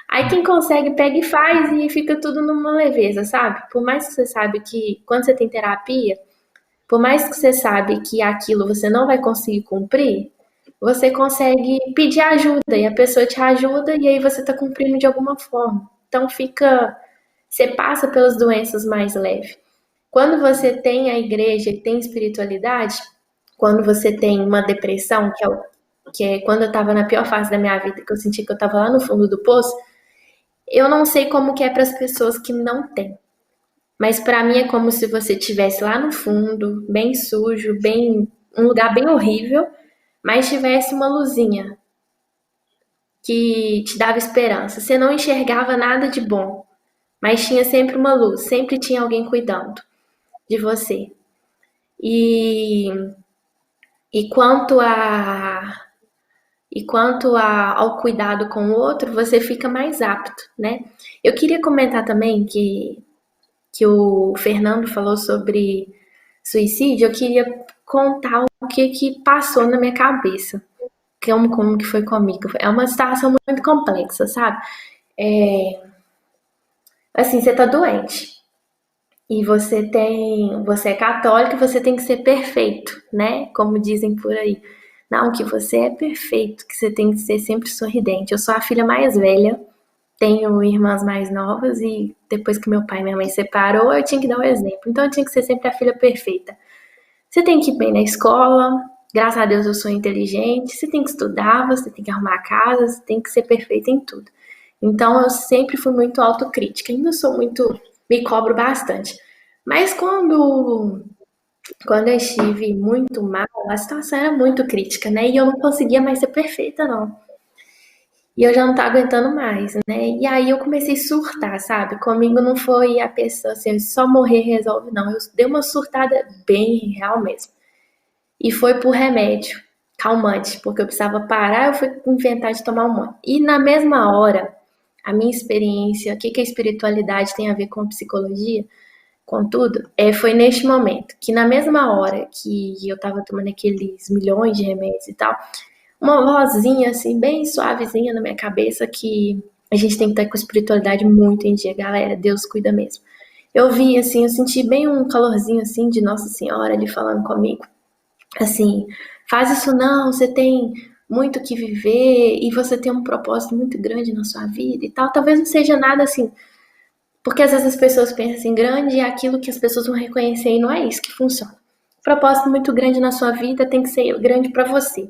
Aí quem consegue pega e faz e fica tudo numa leveza, sabe? Por mais que você sabe que quando você tem terapia, por mais que você sabe que aquilo você não vai conseguir cumprir, você consegue pedir ajuda e a pessoa te ajuda e aí você tá cumprindo de alguma forma. Então você passa pelas doenças mais leves. Quando você tem a igreja e tem espiritualidade, quando você tem uma depressão, que é quando eu estava na pior fase da minha vida, que eu senti que eu estava lá no fundo do poço, eu não sei como que é para as pessoas que não têm. Mas para mim é como se você estivesse lá no fundo, bem sujo, um lugar bem horrível, mas tivesse uma luzinha que te dava esperança. Você não enxergava nada de bom, mas tinha sempre uma luz, sempre tinha alguém cuidando de você. E, e ao cuidado com o outro, você fica mais apto, né? Eu queria comentar também que o Fernando falou sobre suicídio, eu queria contar o que passou na minha cabeça, como que foi comigo. É uma situação muito complexa, sabe? Assim, você tá doente e você é católico e você tem que ser perfeito, né? Como dizem por aí. Não, que você é perfeito, que você tem que ser sempre sorridente. Eu sou a filha mais velha, tenho irmãs mais novas e depois que meu pai e minha mãe separou, eu tinha que dar o exemplo. Então eu tinha que ser sempre a filha perfeita. Você tem que ir bem na escola, graças a Deus eu sou inteligente, você tem que estudar, você tem que arrumar a casa, você tem que ser perfeita em tudo. Então eu sempre fui muito autocrítica, ainda sou muito, me cobro bastante. Mas quando eu estive muito mal, a situação era muito crítica, né? E eu não conseguia mais ser perfeita, não. E eu já não tava aguentando mais, né? E aí eu comecei a surtar, sabe? Comigo não foi a pessoa assim, só morrer resolve, não. Eu dei uma surtada bem real mesmo. E foi por remédio, calmante, porque eu precisava parar, eu fui inventar de tomar um monte. E na mesma hora, a minha experiência, o que a espiritualidade tem a ver com psicologia, com tudo, foi neste momento, que na mesma hora que eu tava tomando aqueles milhões de remédios e tal, uma vozinha assim, bem suavezinha na minha cabeça que a gente tem que estar com a espiritualidade muito em dia, galera, Deus cuida mesmo. Eu vi assim, eu senti bem um calorzinho assim de Nossa Senhora ali falando comigo, assim, faz isso não, você tem muito o que viver e você tem um propósito muito grande na sua vida e tal, talvez não seja nada assim, porque às vezes as pessoas pensam assim, grande é aquilo que as pessoas vão reconhecer e não é isso que funciona. Um propósito muito grande na sua vida tem que ser grande para você.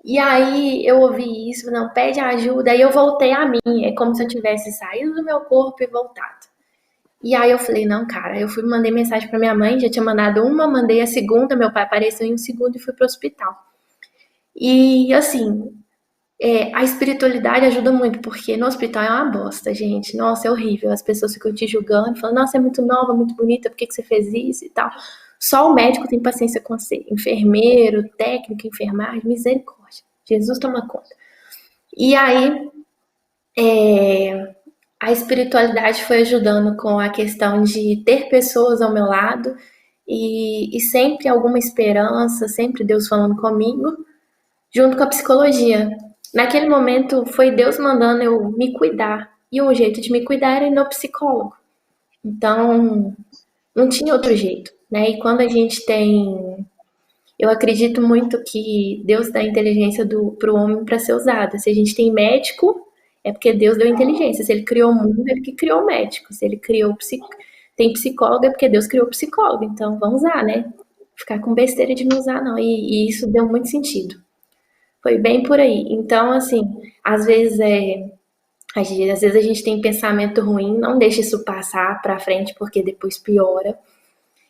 E aí eu ouvi isso, não, pede ajuda, aí eu voltei a mim, é como se eu tivesse saído do meu corpo e voltado. E aí eu falei, não, cara, eu mandei mensagem pra minha mãe, já tinha mandado uma, mandei a segunda, meu pai apareceu em um segundo e fui pro hospital. E assim, a espiritualidade ajuda muito, porque no hospital é uma bosta, gente. Nossa, é horrível. As pessoas ficam te julgando, falando, nossa, é muito nova, muito bonita, por que você fez isso e tal. Só o médico tem paciência com você. Enfermeiro, técnico, enfermagem, misericórdia. Jesus toma conta. E aí, a espiritualidade foi ajudando com a questão de ter pessoas ao meu lado e sempre alguma esperança, sempre Deus falando comigo, junto com a psicologia. Naquele momento foi Deus mandando eu me cuidar. E o jeito de me cuidar era ir no psicólogo. Então, não tinha outro jeito, né? E quando a gente tem. Eu acredito muito que Deus dá inteligência para o homem para ser usada. Se a gente tem médico, é porque Deus deu inteligência. Se ele criou o mundo, é porque criou o médico. Se ele criou tem psicólogo, é porque Deus criou o psicólogo. Então, vamos usar, né? Ficar com besteira de não usar, não. E isso deu muito sentido. Foi bem por aí. Então, assim, às vezes às vezes a gente tem pensamento ruim, não deixa isso passar pra frente, porque depois piora.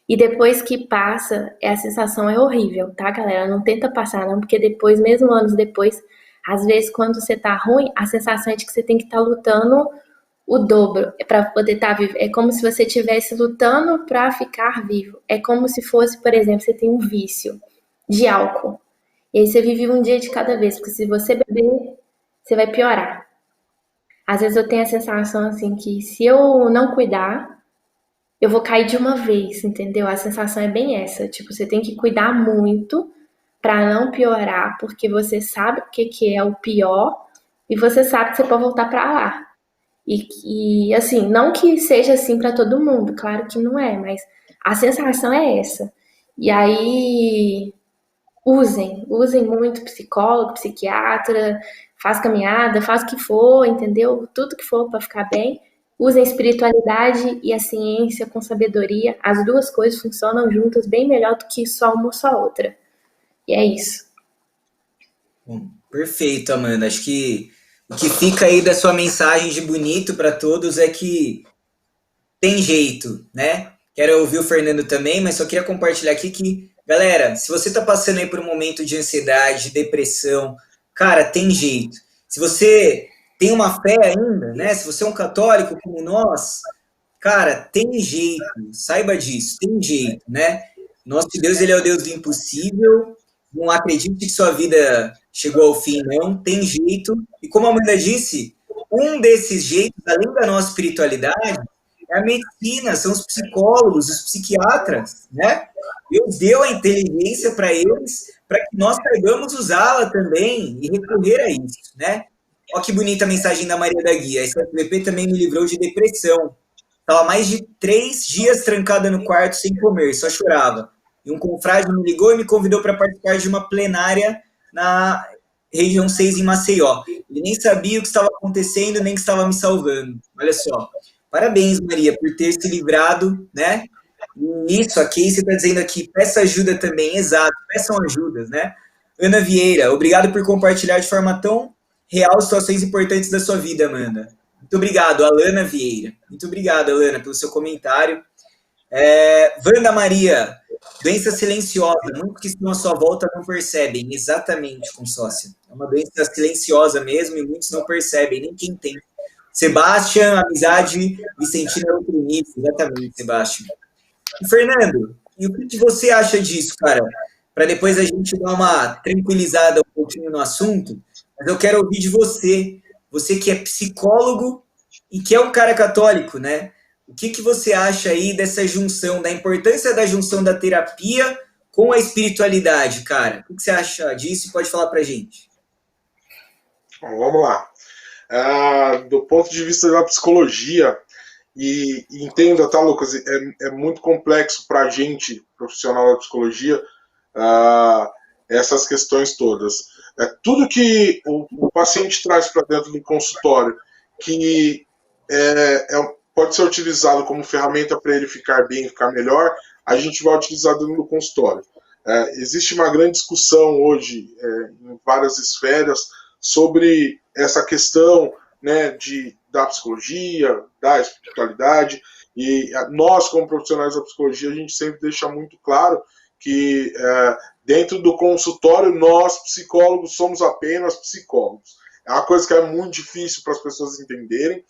E depois que passa, a sensação é horrível, tá, galera? Não tenta passar, não, porque depois, mesmo anos depois, às vezes quando você tá ruim, a sensação é de que você tem que estar lutando o dobro para poder estar vivo. É como se você estivesse lutando para ficar vivo. É como se fosse, por exemplo, você tem um vício de álcool. E aí você vive um dia de cada vez, porque se você beber, você vai piorar. Às vezes eu tenho a sensação assim que se eu não cuidar, eu vou cair de uma vez, entendeu? A sensação é bem essa, tipo, você tem que cuidar muito para não piorar, porque você sabe o que é o pior e você sabe que você pode voltar para lá. E assim, não que seja assim para todo mundo, claro que não é, mas a sensação é essa. E aí usem muito psicólogo, psiquiatra, faz caminhada, faz o que for, entendeu? Tudo que for para ficar bem. Usem a espiritualidade e a ciência com sabedoria. As duas coisas funcionam juntas bem melhor do que só uma ou só outra. E é isso. Bom, perfeito, Amanda. Acho que o que fica aí da sua mensagem de bonito para todos é que tem jeito, né? Quero ouvir o Fernando também, mas só queria compartilhar aqui que, galera, se você tá passando aí por um momento de ansiedade, de depressão, cara, tem jeito. Se você tem uma fé ainda, né? Se você é um católico como nós, cara, tem jeito. Saiba disso, tem jeito, né? Nosso Deus, ele é o Deus do impossível. Não acredite que sua vida chegou ao fim, não. Tem jeito. E como a Amanda disse, um desses jeitos, além da nossa espiritualidade, é a medicina, são os psicólogos, os psiquiatras, né? Deus deu a inteligência para eles, para que nós saibamos usá-la também e recorrer a isso, né? Olha que bonita a mensagem da Maria da Guia. Esse FVP também me livrou de depressão. Estava mais de 3 dias trancada no quarto sem comer, só chorava. E um confrade me ligou e me convidou para participar de uma plenária na região 6 em Maceió. Ele nem sabia o que estava acontecendo, nem que estava me salvando. Olha só. Parabéns, Maria, por ter se livrado, né? E isso aqui, você está dizendo aqui, peça ajuda também, exato, peçam ajudas, né? Ana Vieira, obrigado por compartilhar de forma tão real situações importantes da sua vida, Amanda. Muito obrigado, Alana Vieira. Muito obrigado, Alana, pelo seu comentário. Wanda Maria, doença silenciosa, muitos que estão à sua volta não percebem. Exatamente, consórcio. É uma doença silenciosa mesmo e muitos não percebem, nem quem tem. Sebastião, amizade, Vicentina é outro nível. Exatamente, Sebastião. E Fernando, e o que você acha disso, cara? Para depois a gente dar uma tranquilizada um pouquinho no assunto, mas eu quero ouvir de você, você que é psicólogo e que é um cara católico, né? O que você acha aí dessa junção, da importância da junção da terapia com a espiritualidade, cara? O que você acha disso e pode falar pra gente? Bom, vamos lá. Do ponto de vista da psicologia, e entenda, tá, Lucas, é muito complexo para a gente, profissional da psicologia, essas questões todas. Tudo que o paciente traz para dentro do consultório, que pode ser utilizado como ferramenta para ele ficar bem, ficar melhor, a gente vai utilizar dentro do consultório. Existe uma grande discussão hoje, em várias esferas, sobre essa questão, né, da psicologia, da espiritualidade, e nós, como profissionais da psicologia, a gente sempre deixa muito claro que dentro do consultório, nós, psicólogos, somos apenas psicólogos. É uma coisa que é muito difícil para as pessoas entenderem,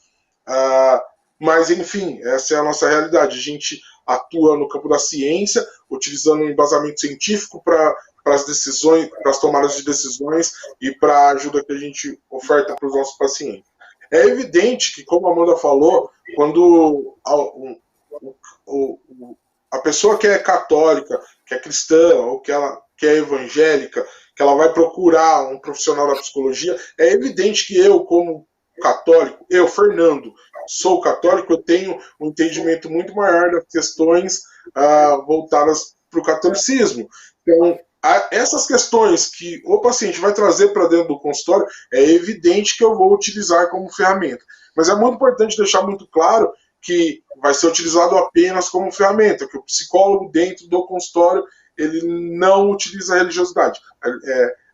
mas, enfim, essa é a nossa realidade. A gente atua no campo da ciência, utilizando um embasamento científico para as decisões, para as tomadas de decisões e para a ajuda que a gente oferta para os nossos pacientes. É evidente que, como a Amanda falou, quando a pessoa que é católica, que é cristã, ou que é evangélica, que ela vai procurar um profissional da psicologia, é evidente que eu, como católico, eu, Fernando, sou católico, eu tenho um entendimento muito maior das questões voltadas para o catolicismo. Então, essas questões que o paciente vai trazer para dentro do consultório, é evidente que eu vou utilizar como ferramenta. Mas é muito importante deixar muito claro que vai ser utilizado apenas como ferramenta, que o psicólogo dentro do consultório ele não utiliza a religiosidade.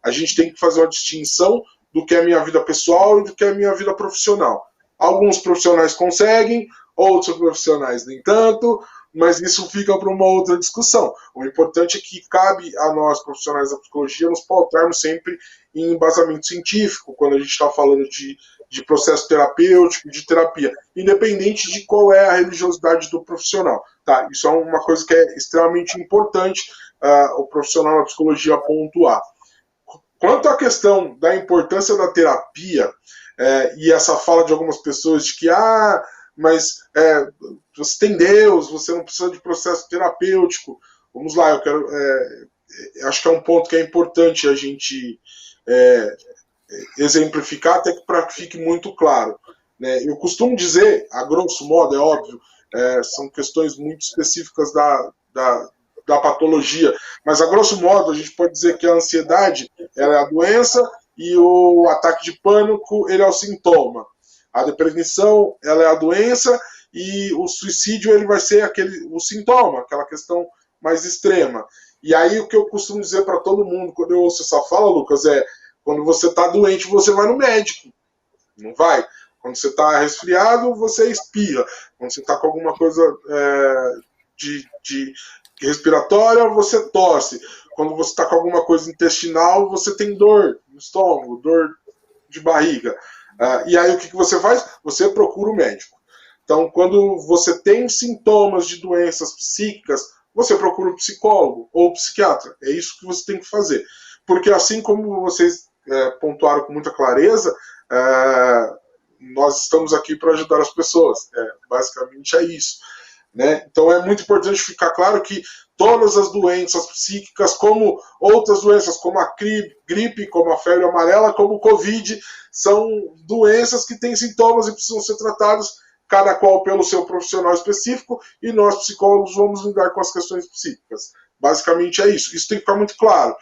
A gente tem que fazer uma distinção do que é minha vida pessoal e do que é minha vida profissional. Alguns profissionais conseguem, outros profissionais nem tanto, mas isso fica para uma outra discussão. O importante é que cabe a nós, profissionais da psicologia, nos pautarmos sempre em embasamento científico, quando a gente está falando de processo terapêutico, de terapia, independente de qual é a religiosidade do profissional. Tá? Isso é uma coisa que é extremamente importante o profissional da psicologia pontuar. Quanto à questão da importância da terapia, e essa fala de algumas pessoas de que, mas você tem Deus, você não precisa de processo terapêutico. Vamos lá, acho que é um ponto que é importante a gente exemplificar, até para que fique muito claro. Né? Eu costumo dizer, a grosso modo, é óbvio, são questões muito específicas da patologia, mas a grosso modo a gente pode dizer que a ansiedade ela é a doença e o ataque de pânico ele é o sintoma. A depressão ela é a doença e o suicídio ele vai ser o sintoma, aquela questão mais extrema. E aí o que eu costumo dizer para todo mundo quando eu ouço essa fala, Lucas, quando você está doente você vai no médico, não vai? Quando você está resfriado você espirra, quando você está com alguma coisa de respiratória, você tosse. Quando você está com alguma coisa intestinal, você tem dor no estômago, dor de barriga. E aí o que você faz? Você procura o médico. Então, quando você tem sintomas de doenças psíquicas, você procura um psicólogo ou psiquiatra. É isso que você tem que fazer. Porque assim como vocês pontuaram com muita clareza, nós estamos aqui para ajudar as pessoas. Basicamente é isso. Né? Então é muito importante ficar claro que todas as doenças psíquicas, como outras doenças, como a gripe, como a febre amarela, como o Covid, são doenças que têm sintomas e precisam ser tratadas, cada qual pelo seu profissional específico, e nós, psicólogos, vamos lidar com as questões psíquicas. Basicamente é isso. Isso tem que ficar muito claro.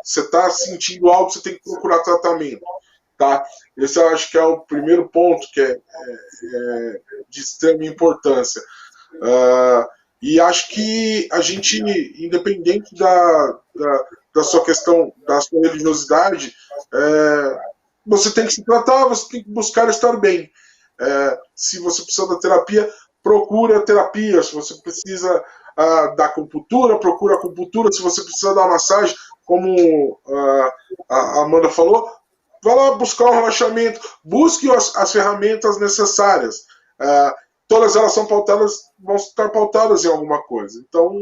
Você está sentindo algo, você tem que procurar tratamento. Tá? Esse eu acho que é o primeiro ponto que é de extrema importância. E acho que a gente, independente da sua questão, da sua religiosidade, você tem que se tratar, você tem que buscar estar bem. Se você precisa da terapia, procura a terapia. Se você precisa da acupuntura, procura a acupuntura. Se você precisa da massagem, como a Amanda falou, vai lá buscar um relaxamento, busque as ferramentas necessárias. Todas elas vão estar pautadas em alguma coisa. Então,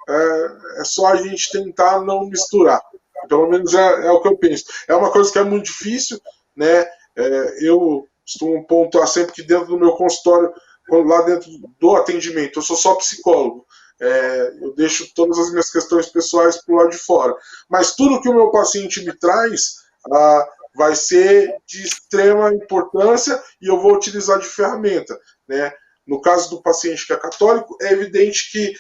é só a gente tentar não misturar. Pelo menos é o que eu penso. É uma coisa que é muito difícil, né? Eu costumo pontuar sempre que dentro do meu consultório, lá dentro do atendimento, eu sou só psicólogo. Eu deixo todas as minhas questões pessoais para o lado de fora. Mas tudo que o meu paciente me traz vai ser de extrema importância e eu vou utilizar de ferramenta, né? No caso do paciente que é católico, é evidente que,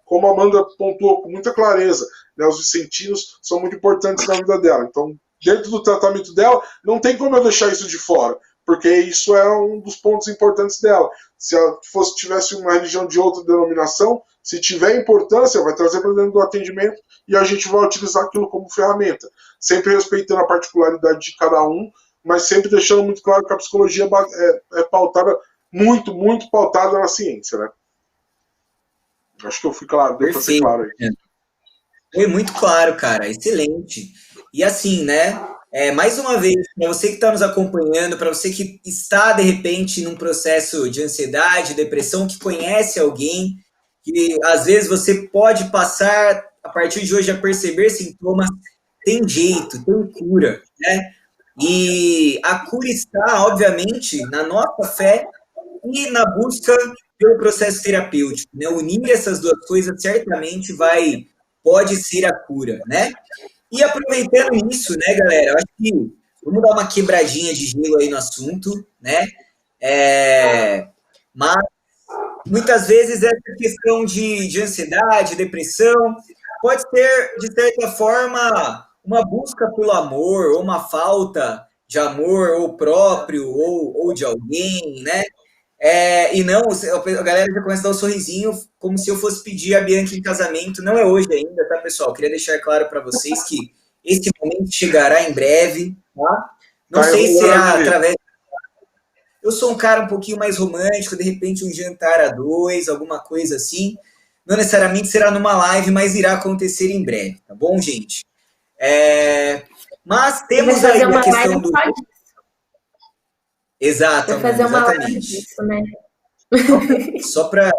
como a Amanda pontuou com muita clareza, né, os vicentinos são muito importantes na vida dela. Então, dentro do tratamento dela, não tem como eu deixar isso de fora, porque isso é um dos pontos importantes dela. Se ela tivesse uma religião de outra denominação, se tiver importância, vai trazer para dentro do atendimento e a gente vai utilizar aquilo como ferramenta, sempre respeitando a particularidade de cada um, mas sempre deixando muito claro que a psicologia é pautada, muito, muito pautada na ciência, né? Acho que eu fui claro, deu para ser claro aí. Foi muito claro, cara, excelente. E assim, né, mais uma vez, para você que está nos acompanhando, para você que está, de repente, num processo de ansiedade, depressão, que conhece alguém, que às vezes você pode passar, a partir de hoje, a perceber sintomas, tem jeito, tem cura, né? E a cura está, obviamente, na nossa fé e na busca pelo processo terapêutico, né? Unir essas duas coisas certamente pode ser a cura, né? E aproveitando isso, né, galera, eu acho que vamos dar uma quebradinha de gelo aí no assunto, né? Mas muitas vezes essa questão de ansiedade, depressão, pode ser, de certa forma, uma busca pelo amor, ou uma falta de amor, ou próprio, ou de alguém, né? E não, a galera já começa a dar um sorrisinho, como se eu fosse pedir a Bianca em casamento. Não é hoje ainda, tá, pessoal? Queria deixar claro para vocês que esse momento chegará em breve, tá? Não sei se será através. Eu sou um cara um pouquinho mais romântico, de repente um jantar a dois, alguma coisa assim. Não necessariamente será numa live, mas irá acontecer em breve, tá bom, gente? Mas temos aí a questão do. Exato, vai fazer uma live disso, né? Só para.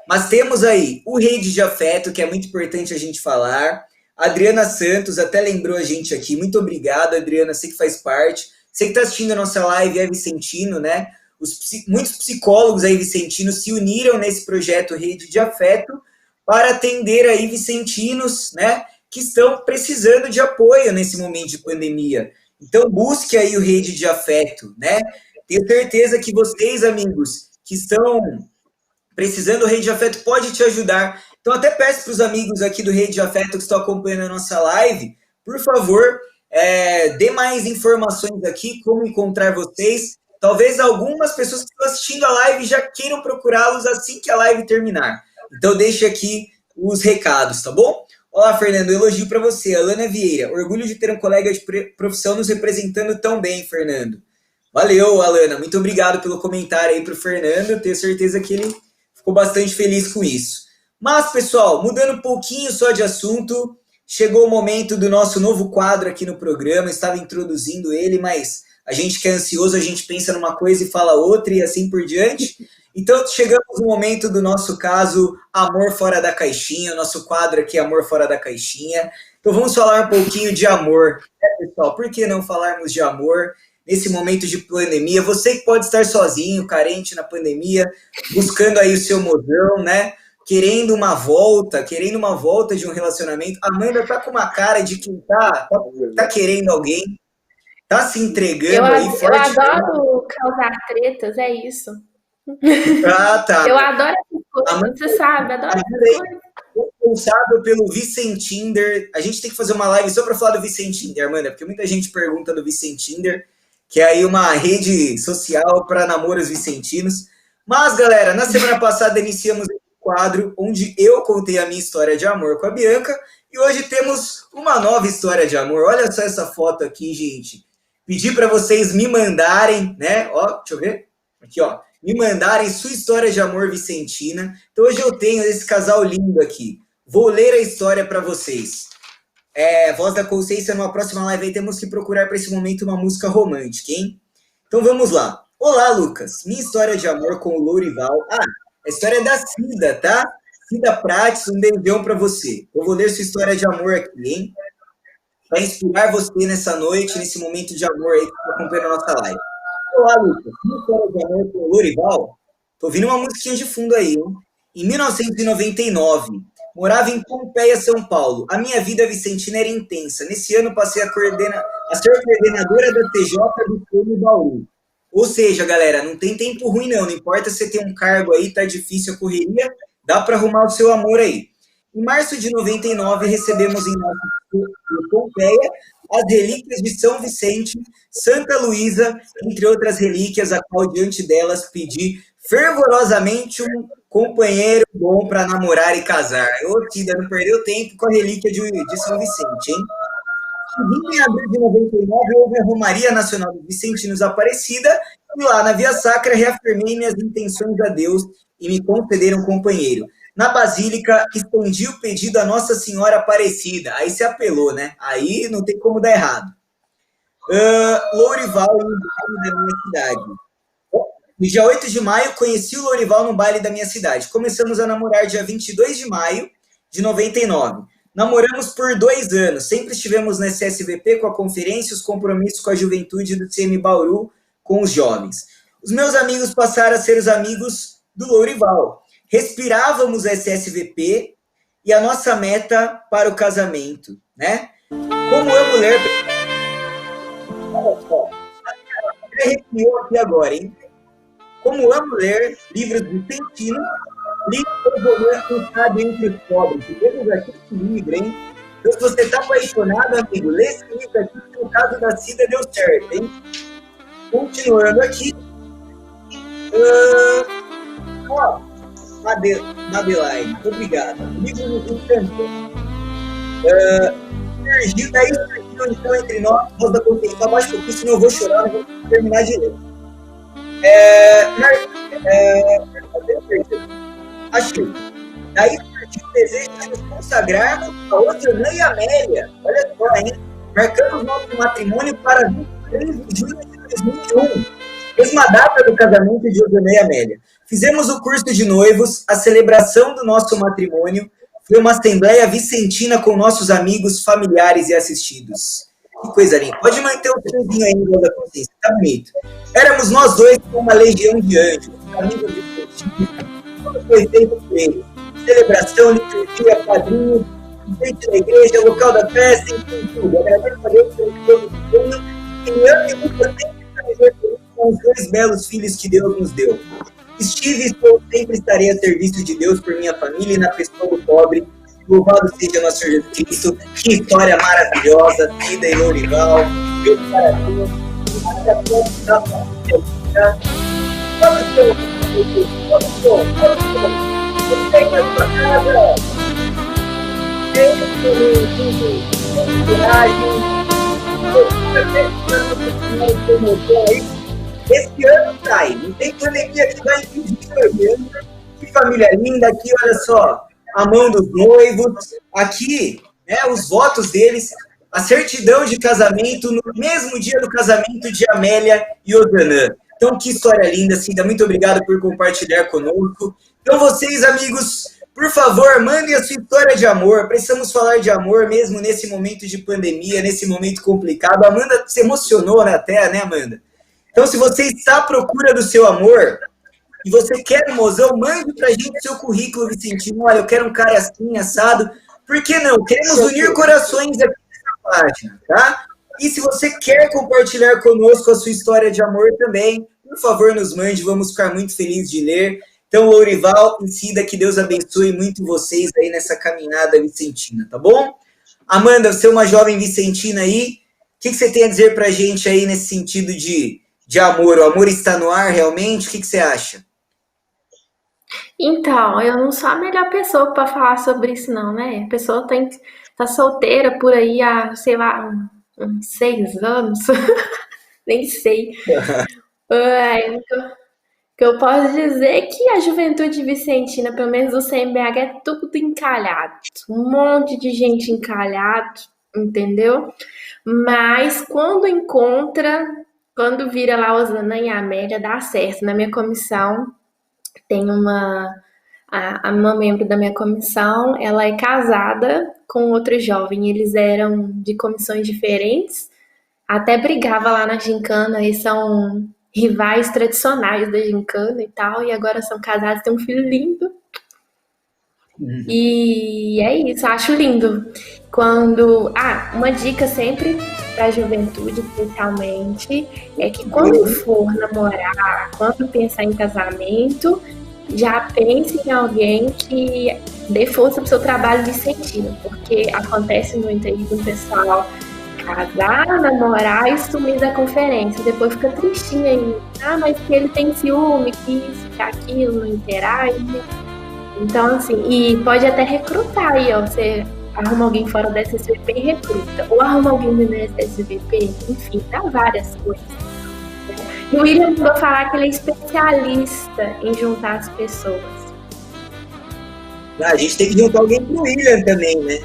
Mas temos aí o Rede de Afeto, que é muito importante a gente falar. A Adriana Santos até lembrou a gente aqui. Muito obrigado, Adriana, você que faz parte. Você que está assistindo a nossa live é vicentino, né? Muitos psicólogos aí vicentinos se uniram nesse projeto Rede de Afeto para atender aí vicentinos, né? Que estão precisando de apoio nesse momento de pandemia. Então, busque aí o Rede de Afeto, né? Tenho certeza que vocês, amigos, que estão precisando do Rede de Afeto, pode te ajudar. Então, até peço para os amigos aqui do Rede de Afeto que estão acompanhando a nossa live, por favor, dê mais informações aqui, como encontrar vocês. Talvez algumas pessoas que estão assistindo a live já queiram procurá-los assim que a live terminar. Então, deixe aqui os recados, tá bom? Olá, Fernando, elogio para você. Alana Vieira, orgulho de ter um colega de profissão nos representando tão bem, Fernando. Valeu, Alana. Muito obrigado pelo comentário aí para o Fernando. Tenho certeza que ele ficou bastante feliz com isso. Mas, pessoal, mudando um pouquinho só de assunto, chegou o momento do nosso novo quadro aqui no programa. Estava introduzindo ele, mas a gente que é ansioso, a gente pensa numa coisa e fala outra e assim por diante. Então, chegamos no momento do nosso caso Amor Fora da Caixinha, o nosso quadro aqui Amor Fora da Caixinha. Então, vamos falar um pouquinho de amor, né, pessoal? Por que não falarmos de amor nesse momento de pandemia? Você que pode estar sozinho, carente na pandemia, buscando aí o seu mozão, né? Querendo uma volta de um relacionamento. A Amanda tá com uma cara de quem tá querendo alguém, tá se entregando aí forte. Eu adoro causar tretas, é isso. Ah, tá. Eu adoro essas coisas, você sabe, adoro essas coisas. Responsável pelo Vicentinder. A gente tem que fazer uma live só para falar do Vicentinder, Amanda, porque muita gente pergunta do Vicentinder, que é aí uma rede social para namoros vicentinos. Mas, galera, na semana passada iniciamos um quadro onde eu contei a minha história de amor com a Bianca e hoje temos uma nova história de amor. Olha só essa foto aqui, gente. Pedi para vocês me mandarem, né? Ó, deixa eu ver. Aqui, ó. Me mandarem sua história de amor vicentina. Então hoje eu tenho esse casal lindo aqui. Vou ler a história para vocês. Voz da Consciência, numa próxima live aí temos que procurar para esse momento uma música romântica, hein? Então vamos lá. Olá, Lucas. Minha história de amor com o Lourival. A história é da Cida, tá? Cida Prates, um beijão para você. Eu vou ler sua história de amor aqui, hein? Para inspirar você nessa noite, nesse momento de amor aí que está acompanhando a nossa live. Olá, Lucas. Minha história de amor com o Lourival. Tô ouvindo uma musiquinha de fundo aí, hein? Em 1999, morava em Pompeia, São Paulo. A minha vida vicentina era intensa. Nesse ano, passei a ser coordenadora da TJ do Clube Bauru. Ou seja, galera, não tem tempo ruim, não. Não importa se você tem um cargo aí, tá difícil a correria, dá para arrumar o seu amor aí. Em março de 99, recebemos em nosso Pompeia as relíquias de São Vicente, Santa Luísa, entre outras relíquias, a qual diante delas pedi fervorosamente um companheiro bom para namorar e casar. Ô, Cida, não perdeu tempo com a relíquia de São Vicente, hein? Em abril de 99, houve a Romaria Nacional dos Vicentinos Aparecida, e lá na Via Sacra reafirmei minhas intenções a Deus e me concederam um companheiro. Na Basílica, estendi o pedido a Nossa Senhora Aparecida. Aí se apelou, né? Aí não tem como dar errado. Lourival, no baile da minha cidade. No dia 8 de maio, conheci o Lourival no baile da minha cidade. Começamos a namorar dia 22 de maio de 99. Namoramos por 2 anos, sempre estivemos na SSVP com a conferência e os compromissos com a juventude do CM Bauru com os jovens. Os meus amigos passaram a ser os amigos do Lourival. Respirávamos SSVP e a nossa meta para o casamento, né? Como amo ler... Olha só, arrepiou aqui agora, hein? Como amo ler livros de Vicentino, livros do entre os pobres. Temos aqui esse livro, hein? Então, se você está apaixonado, amigo, lê esse livro aqui, que no caso da Cida deu certo, hein? Continuando aqui. Madeline, muito obrigado. Livro do encantou. Surgiu, daí surgiu então entre nós, Rosa Conceição, abaixo um pouquinho, senão eu vou chorar, não vou terminar de ler. Achei. Daí surgiu o desejo de nos consagrarmos a Osanã e Amélia. Olha só, hein? Marcamos nosso matrimônio para 23 de junho de 2001. Mesma data do casamento de Osanã e Amélia. Fizemos o curso de noivos, a celebração do nosso matrimônio foi uma assembleia vicentina com nossos amigos, familiares e assistidos. Que coisa linda. Pode manter o filhinho aí, Rosa Consciência, tá bonito. Éramos nós dois com uma legião de anjos, amigos vicentinos, tudo foi feito por eles. Celebração, liturgia, padrinhos, enfeite da igreja, local da festa, enfim, tudo. Agradeço a Deus pelo todo o sonho, e amo e muito sempre com os 2 belos filhos que Deus nos deu. Estive e sempre estarei a serviço de Deus por minha família e na pessoa do pobre. Louvado seja nosso Senhor Jesus Cristo. Que história maravilhosa, Cida e Lourival. Deus para Deus. Esse ano sai, não tem pandemia que vai impedir. Que família linda aqui, olha só, a mão dos noivos, aqui, né, os votos deles, a certidão de casamento no mesmo dia do casamento de Amélia e Osanã. Então, que história linda, Cida, muito obrigado por compartilhar conosco. Então, vocês, amigos, por favor, mandem a sua história de amor, precisamos falar de amor mesmo nesse momento de pandemia, nesse momento complicado. A Amanda se emocionou até, né, Amanda? Então, se você está à procura do seu amor e você quer um mozão, mande pra gente o seu currículo, Vicentino. Olha, eu quero um cara assim, assado. Por que não? Queremos unir corações aqui nessa página, tá? E se você quer compartilhar conosco a sua história de amor também, por favor, nos mande. Vamos ficar muito felizes de ler. Então, Lourival e Cida, que Deus abençoe muito vocês aí nessa caminhada vicentina, tá bom? Amanda, você é uma jovem vicentina aí. O que você tem a dizer pra gente aí nesse sentido de amor? O amor está no ar realmente? O que você acha? Então, eu não sou a melhor pessoa para falar sobre isso, não, né? A pessoa tá solteira por aí há, sei lá, uns 6 anos. Nem sei. O que eu posso dizer é que a juventude vicentina, pelo menos o CMBH, é tudo encalhado. Um monte de gente encalhado, entendeu? Mas quando vira lá Osanã e Amélia, dá certo. Na minha comissão, tem uma membro da minha comissão, ela é casada com outro jovem. Eles eram de comissões diferentes, até brigava lá na gincana, eles são rivais tradicionais da gincana e tal, e agora são casados, têm um filho lindo. E é isso, acho lindo. Uma dica sempre para a juventude, especialmente, é que quando for namorar, quando pensar em casamento, já pense em alguém que dê força pro seu trabalho vicentino, porque acontece muito aí do pessoal casar, namorar e sumir da conferência, depois fica tristinho aí, mas que ele tem ciúme, que isso, que aquilo, não interage. Então, assim, e pode até recrutar aí, ó, você arruma alguém fora da SSVP e recruta, ou arruma alguém da SSVP, enfim, dá várias coisas. E o William mandou falar que ele é especialista em juntar as pessoas. A gente tem que juntar alguém pro William também, né?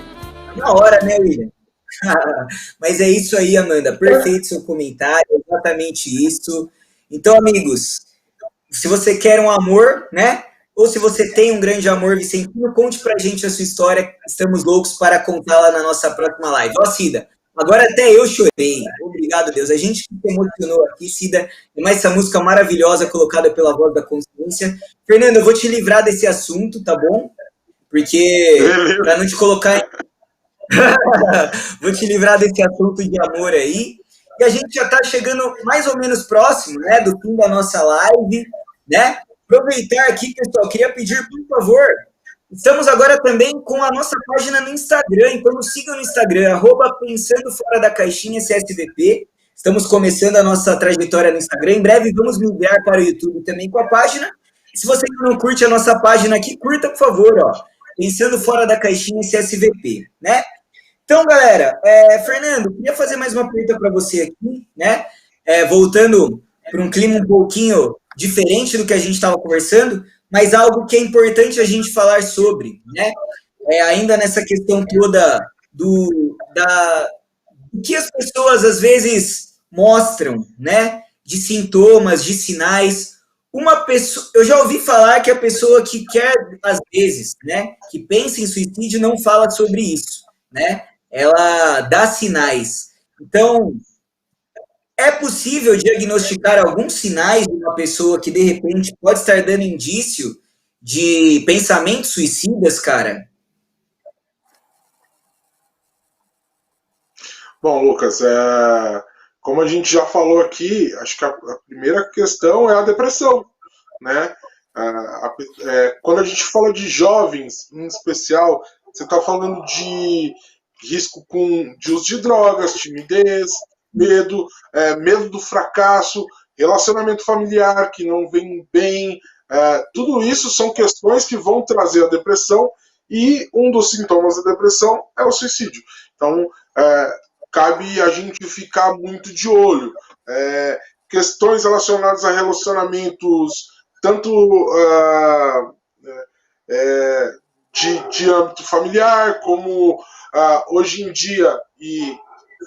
Na hora, né, William? Mas é isso aí, Amanda. Perfeito seu comentário, exatamente isso. Então, amigos, se você quer um amor, né? ou se você tem um grande amor vicentino, conte pra gente a sua história, estamos loucos para contá-la na nossa próxima live. Ó, Cida, agora até eu chorei, obrigado Deus, a gente se emocionou aqui, Cida, e mais essa música maravilhosa colocada pela Voz da Consciência. Fernando, eu vou te livrar desse assunto, tá bom? Porque, para não te colocar em... vou te livrar desse assunto de amor aí, e a gente já está chegando mais ou menos próximo, né, do fim da nossa live, né? Aproveitar aqui, pessoal, queria pedir, por favor, estamos agora também com a nossa página no Instagram, então nos sigam no Instagram, @Pensando Fora da Caixinha CSVP. Estamos começando a nossa trajetória no Instagram, em breve vamos migrar para o YouTube também com a página. Se você não curte a nossa página aqui, curta, por favor, ó, Pensando Fora da Caixinha CSVP, né? Então, galera, Fernando, queria fazer mais uma pergunta para você aqui, né? Voltando para um clima um pouquinho diferente do que a gente estava conversando, mas algo que é importante a gente falar sobre, né? Ainda nessa questão toda do que as pessoas às vezes mostram, né? De sintomas, de sinais. Uma pessoa, eu já ouvi falar que a pessoa que quer, às vezes, né? Que pensa em suicídio não fala sobre isso, né? Ela dá sinais. Então, é possível diagnosticar alguns sinais de uma pessoa que, de repente, pode estar dando indício de pensamentos suicidas, cara? Bom, Lucas, como a gente já falou aqui, acho que a primeira questão é a depressão, né? Quando a gente fala de jovens, em especial, você está falando de risco de uso de drogas, timidez, medo, medo do fracasso, relacionamento familiar que não vem bem, tudo isso são questões que vão trazer a depressão, e um dos sintomas da depressão é o suicídio. Então, cabe a gente ficar muito de olho. Questões relacionadas a relacionamentos tanto de âmbito familiar, como hoje em dia, e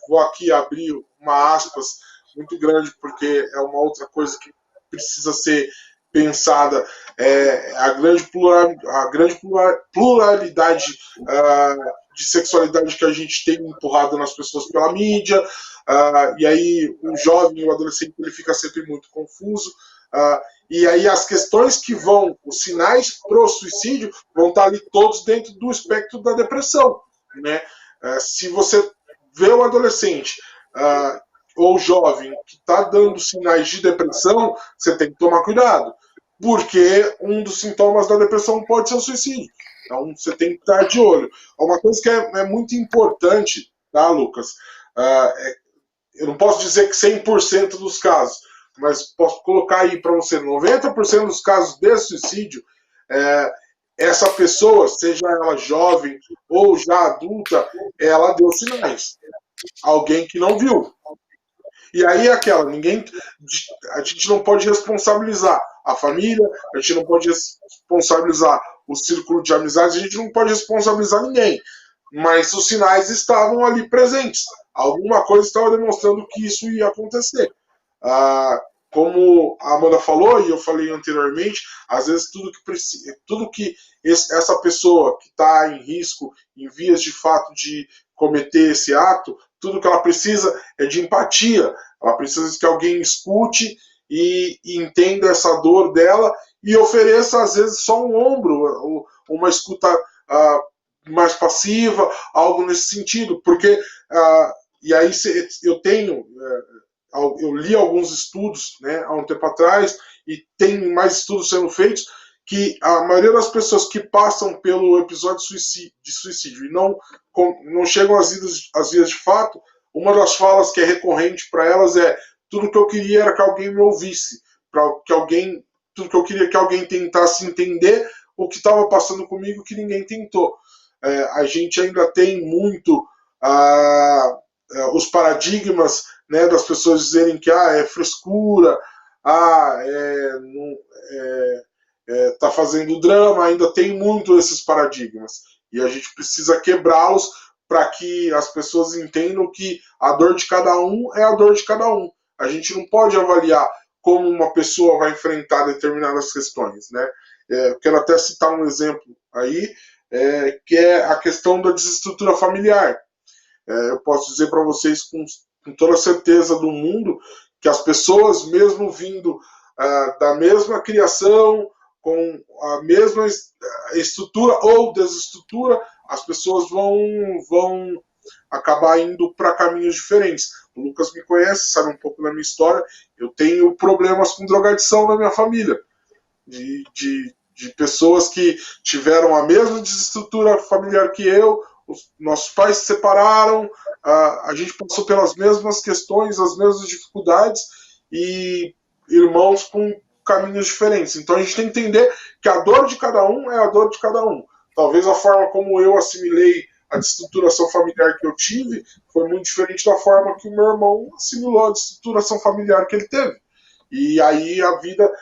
vou aqui abrir uma aspas muito grande, porque é uma outra coisa que precisa ser pensada, a grande pluralidade de sexualidade que a gente tem empurrado nas pessoas pela mídia, e aí o jovem, o adolescente, ele fica sempre muito confuso, e aí as questões que vão, os sinais pro suicídio vão estar ali todos dentro do espectro da depressão, né? Se você vê o adolescente ou jovem que está dando sinais de depressão, você tem que tomar cuidado, porque um dos sintomas da depressão pode ser o suicídio. Então você tem que estar de olho. Uma coisa que é muito importante, tá, Lucas? Eu não posso dizer que 100% dos casos, mas posso colocar aí para você, 90% dos casos de suicídio, essa pessoa, seja ela jovem ou já adulta, ela deu sinais. Alguém que não viu. E aí a gente não pode responsabilizar a família, a gente não pode responsabilizar o círculo de amizades, a gente não pode responsabilizar ninguém. Mas os sinais estavam ali presentes. Alguma coisa estava demonstrando que isso ia acontecer. Como a Amanda falou, e eu falei anteriormente, às vezes tudo que essa pessoa que está em risco, em vias de fato de cometer esse ato, tudo que ela precisa é de empatia. Ela precisa que alguém escute e entenda essa dor dela e ofereça, às vezes, só um ombro, uma escuta mais passiva, algo nesse sentido. Porque, e aí eu li alguns estudos, né, há um tempo atrás, e tem mais estudos sendo feitos, que a maioria das pessoas que passam pelo episódio de suicídio e não chegam às vias de fato, uma das falas que é recorrente para elas é: tudo que eu queria era que alguém me ouvisse, tudo que eu queria que alguém tentasse entender o que estava passando comigo, que ninguém tentou. A gente ainda tem muito os paradigmas, né, das pessoas dizerem que é frescura, tá fazendo drama, ainda tem muito esses paradigmas. E a gente precisa quebrá-los para que as pessoas entendam que a dor de cada um é a dor de cada um. A gente não pode avaliar como uma pessoa vai enfrentar determinadas questões, né? quero até citar um exemplo aí, que é a questão da desestrutura familiar. Eu posso dizer para vocês com toda a certeza do mundo que as pessoas, mesmo vindo da mesma criação, com a mesma estrutura ou desestrutura, as pessoas vão acabar indo para caminhos diferentes. O Lucas me conhece, sabe um pouco da minha história. Eu tenho problemas com drogadição na minha família, de pessoas que tiveram a mesma desestrutura familiar que eu. Os nossos pais se separaram, a gente passou pelas mesmas questões, as mesmas dificuldades, e irmãos com caminhos diferentes. Então a gente tem que entender que a dor de cada um é a dor de cada um. Talvez a forma como eu assimilei a destruturação familiar que eu tive foi muito diferente da forma que o meu irmão assimilou a destruturação familiar que ele teve. E aí a vida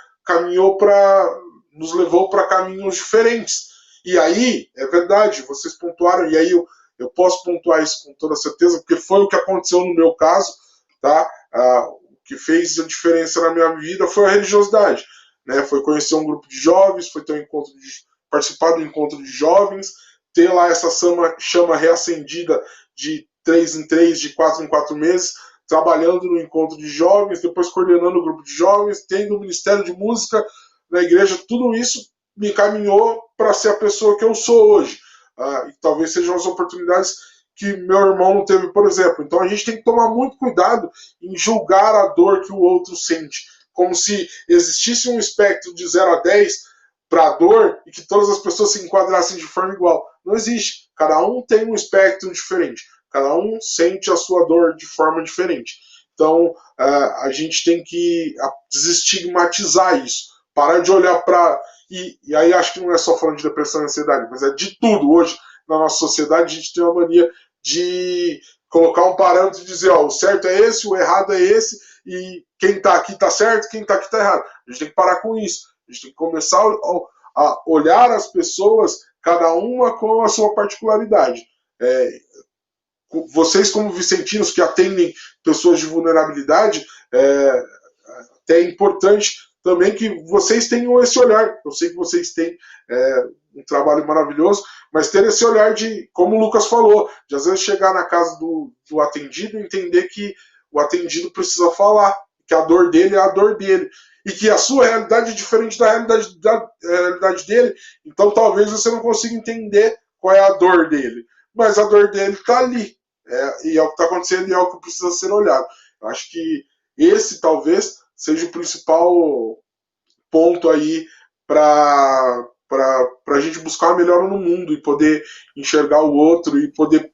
nos levou para caminhos diferentes. E aí, é verdade, vocês pontuaram, e aí eu posso pontuar isso com toda certeza, porque foi o que aconteceu no meu caso, tá? O que fez a diferença na minha vida foi a religiosidade, né? Foi conhecer um grupo de jovens, foi ter participar do encontro de jovens, ter lá essa chama reacendida de 3 em 3, de 4 em 4 meses, trabalhando no encontro de jovens, depois coordenando o grupo de jovens, tendo o ministério de música na igreja, tudo isso me encaminhou para ser a pessoa que eu sou hoje. E talvez sejam as oportunidades que meu irmão não teve, por exemplo. Então a gente tem que tomar muito cuidado em julgar a dor que o outro sente, como se existisse um espectro de 0 a 10 para a dor e que todas as pessoas se enquadrassem de forma igual. Não existe. Cada um tem um espectro diferente. Cada um sente a sua dor de forma diferente. Então a gente tem que desestigmatizar isso. Parar de olhar para... E aí acho que não é só falando de depressão e ansiedade, mas é de tudo. Hoje, na nossa sociedade, a gente tem uma mania de colocar um parâmetro e dizer, o certo é esse, o errado é esse, e quem está aqui está certo, quem está aqui está errado. A gente tem que parar com isso. A gente tem que começar a olhar as pessoas, cada uma com a sua particularidade. Vocês, como vicentinos que atendem pessoas de vulnerabilidade, até é importante também que vocês tenham esse olhar. Eu sei que vocês têm um trabalho maravilhoso, mas ter esse olhar de, como o Lucas falou, de às vezes chegar na casa do atendido e entender que o atendido precisa falar, que a dor dele é a dor dele, e que a sua realidade é diferente da realidade dele, então talvez você não consiga entender qual é a dor dele, mas a dor dele está ali, e é o que está acontecendo e é o que precisa ser olhado. Eu acho que esse talvez seja o principal ponto aí para a gente buscar uma melhora no mundo e poder enxergar o outro e poder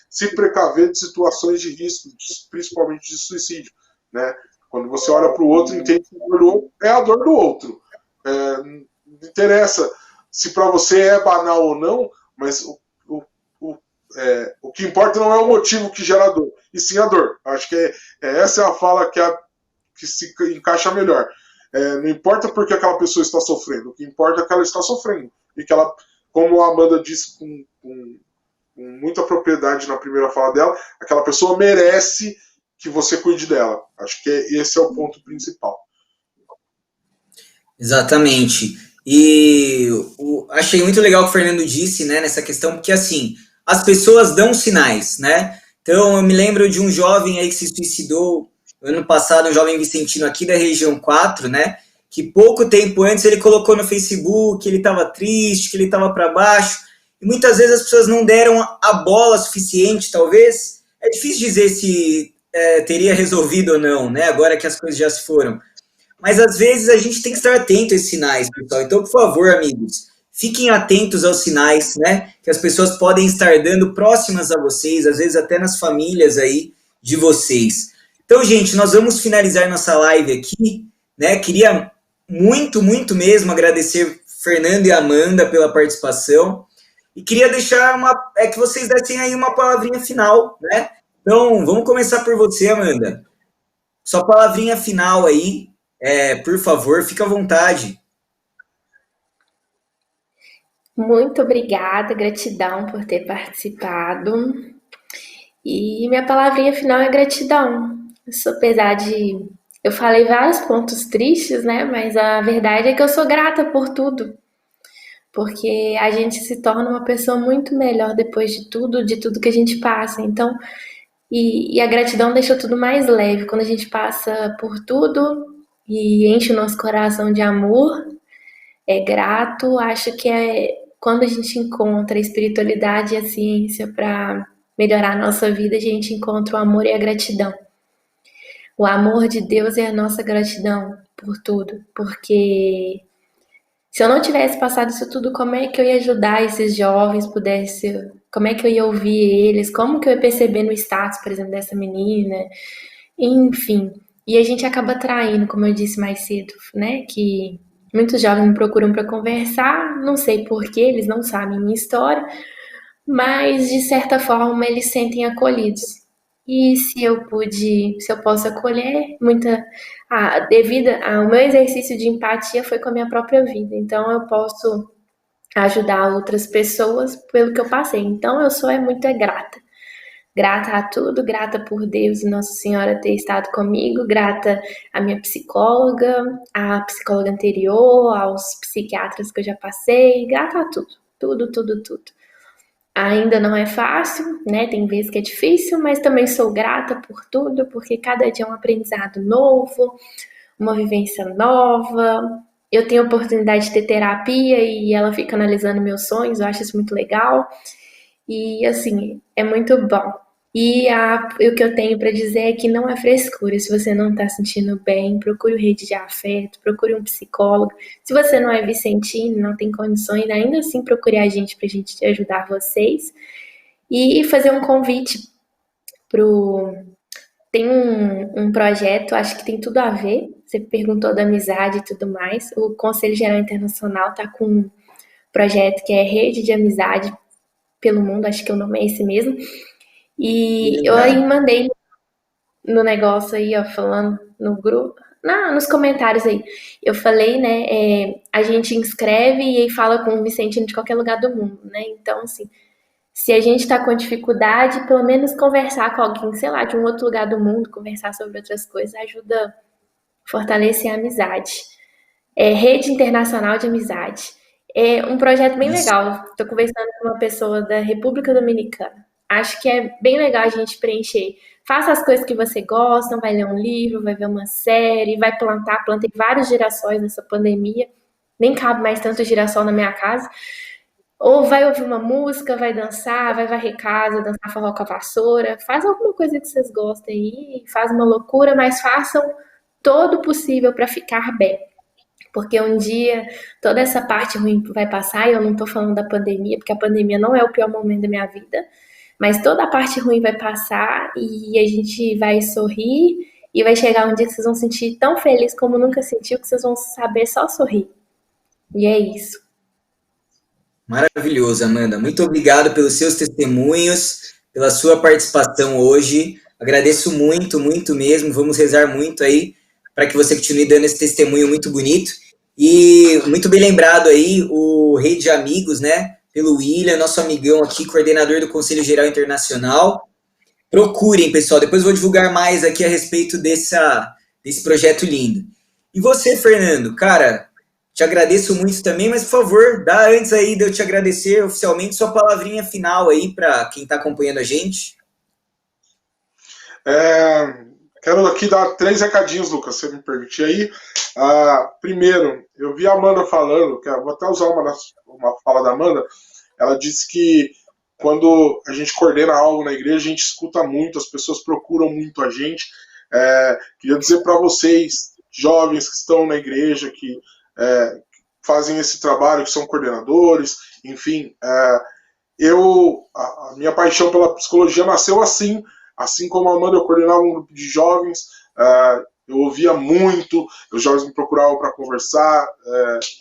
se precaver de situações de risco, principalmente de suicídio, né? Quando você olha para o outro, entende que a dor do outro é a dor do outro. Não interessa se para você é banal ou não, mas o que importa não é o motivo que gera a dor, e sim a dor. Acho que essa é a fala que se encaixa melhor. Não importa porque aquela pessoa está sofrendo, o que importa é que ela está sofrendo. E que ela, como a Amanda disse com muita propriedade na primeira fala dela, aquela pessoa merece que você cuide dela. Acho que esse é o ponto principal. Exatamente. E achei muito legal o que o Fernando disse, né, nessa questão, porque assim, as pessoas dão sinais, né? Então eu me lembro de um jovem aí que se suicidou ano passado, um jovem vicentino aqui da região 4, né, que pouco tempo antes ele colocou no Facebook que ele estava triste, que ele estava para baixo, e muitas vezes as pessoas não deram a bola suficiente, talvez. É difícil dizer se teria resolvido ou não, né, agora que as coisas já se foram. Mas às vezes a gente tem que estar atento a esses sinais, pessoal. Então, por favor, amigos, fiquem atentos aos sinais, né, que as pessoas podem estar dando próximas a vocês, às vezes até nas famílias aí de vocês. Então, gente, nós vamos finalizar nossa live aqui, né? Queria muito, muito mesmo agradecer Fernando e Amanda pela participação e queria deixar que vocês dessem aí uma palavrinha final, né? Então, vamos começar por você, Amanda. Sua palavrinha final aí, por favor, fica à vontade. Muito obrigada, gratidão por ter participado. E minha palavrinha final é gratidão. Apesar de Eu falei vários pontos tristes, né? Mas a verdade é que eu sou grata por tudo, porque a gente se torna uma pessoa muito melhor depois de tudo que a gente passa. Então, e a gratidão deixa tudo mais leve. Quando a gente passa por tudo e enche o nosso coração de amor, é grato, acho que é quando a gente encontra a espiritualidade e a ciência para melhorar a nossa vida, a gente encontra o amor e a gratidão. O amor de Deus é a nossa gratidão por tudo, porque se eu não tivesse passado isso tudo, como é que eu ia ajudar esses jovens, como é que eu ia ouvir eles, como que eu ia perceber no status, por exemplo, dessa menina, enfim. E a gente acaba traindo, como eu disse mais cedo, né, que muitos jovens me procuram para conversar, não sei porquê, eles não sabem minha história, mas de certa forma eles se sentem acolhidos. E se eu posso acolher, devido ao meu exercício de empatia foi com a minha própria vida. Então eu posso ajudar outras pessoas pelo que eu passei. Então eu sou muito grata. Grata a tudo, grata por Deus e Nossa Senhora ter estado comigo, grata à minha psicóloga, à psicóloga anterior, aos psiquiatras que eu já passei, grata a tudo, tudo, tudo, tudo. Ainda não é fácil, né? Tem vezes que é difícil, mas também sou grata por tudo, porque cada dia é um aprendizado novo, uma vivência nova. Eu tenho a oportunidade de ter terapia e ela fica analisando meus sonhos, eu acho isso muito legal. E assim, é muito bom. O que eu tenho para dizer é que não é frescura. Se você não está sentindo bem, procure uma rede de afeto, procure um psicólogo. Se você não é vicentino, não tem condições, ainda assim procure a gente para a gente ajudar vocês. E fazer um convite pro. Tem um projeto, acho que tem tudo a ver. Você perguntou da amizade e tudo mais. O Conselho Geral Internacional está com um projeto que é Rede de Amizade pelo Mundo, acho que o nome é esse mesmo. E eu aí mandei no negócio aí, ó, falando no grupo, nos comentários aí. Eu falei, né, a gente inscreve e aí fala com o Vicentino de qualquer lugar do mundo, né? Então, assim, se a gente tá com dificuldade, pelo menos conversar com alguém, sei lá, de um outro lugar do mundo, conversar sobre outras coisas, ajuda a fortalecer a amizade. Rede Internacional de Amizade. É um projeto bem legal. Estou conversando com uma pessoa da República Dominicana. Acho que é bem legal a gente preencher. Faça as coisas que você gosta, vai ler um livro, vai ver uma série, vai plantar. Plantei vários girassóis nessa pandemia. Nem cabe mais tanto girassol na minha casa. Ou vai ouvir uma música, vai dançar, vai varrer casa, dançar forró com a vassoura. Faz alguma coisa que vocês gostem aí. Faz uma loucura, mas façam todo o possível para ficar bem. Porque um dia toda essa parte ruim vai passar, e eu não tô falando da pandemia, porque a pandemia não é o pior momento da minha vida, mas toda a parte ruim vai passar e a gente vai sorrir e vai chegar um dia que vocês vão sentir tão feliz como nunca sentiu, que vocês vão saber só sorrir. E é isso. Maravilhoso, Amanda. Muito obrigado pelos seus testemunhos, pela sua participação hoje. Agradeço muito, muito mesmo. Vamos rezar muito aí para que você continue dando esse testemunho muito bonito. E muito bem lembrado aí, o Rede de Amigos, né? Pelo William, nosso amigão aqui, coordenador do Conselho Geral Internacional. Procurem, pessoal. Depois eu vou divulgar mais aqui a respeito desse projeto lindo. E você, Fernando, cara, te agradeço muito também, mas por favor, dá antes aí de eu te agradecer oficialmente sua palavrinha final aí para quem está acompanhando a gente. Quero aqui dar 3 recadinhos, Lucas, se você me permitir aí. Primeiro, eu vi a Amanda falando, vou até usar uma fala da Amanda, ela disse que quando a gente coordena algo na igreja, a gente escuta muito, as pessoas procuram muito a gente. Queria dizer para vocês, jovens que estão na igreja, que fazem esse trabalho, que são coordenadores, enfim, a minha paixão pela psicologia nasceu assim como a Amanda, eu coordenava um grupo de jovens, eu ouvia muito, os jovens me procuravam para conversar,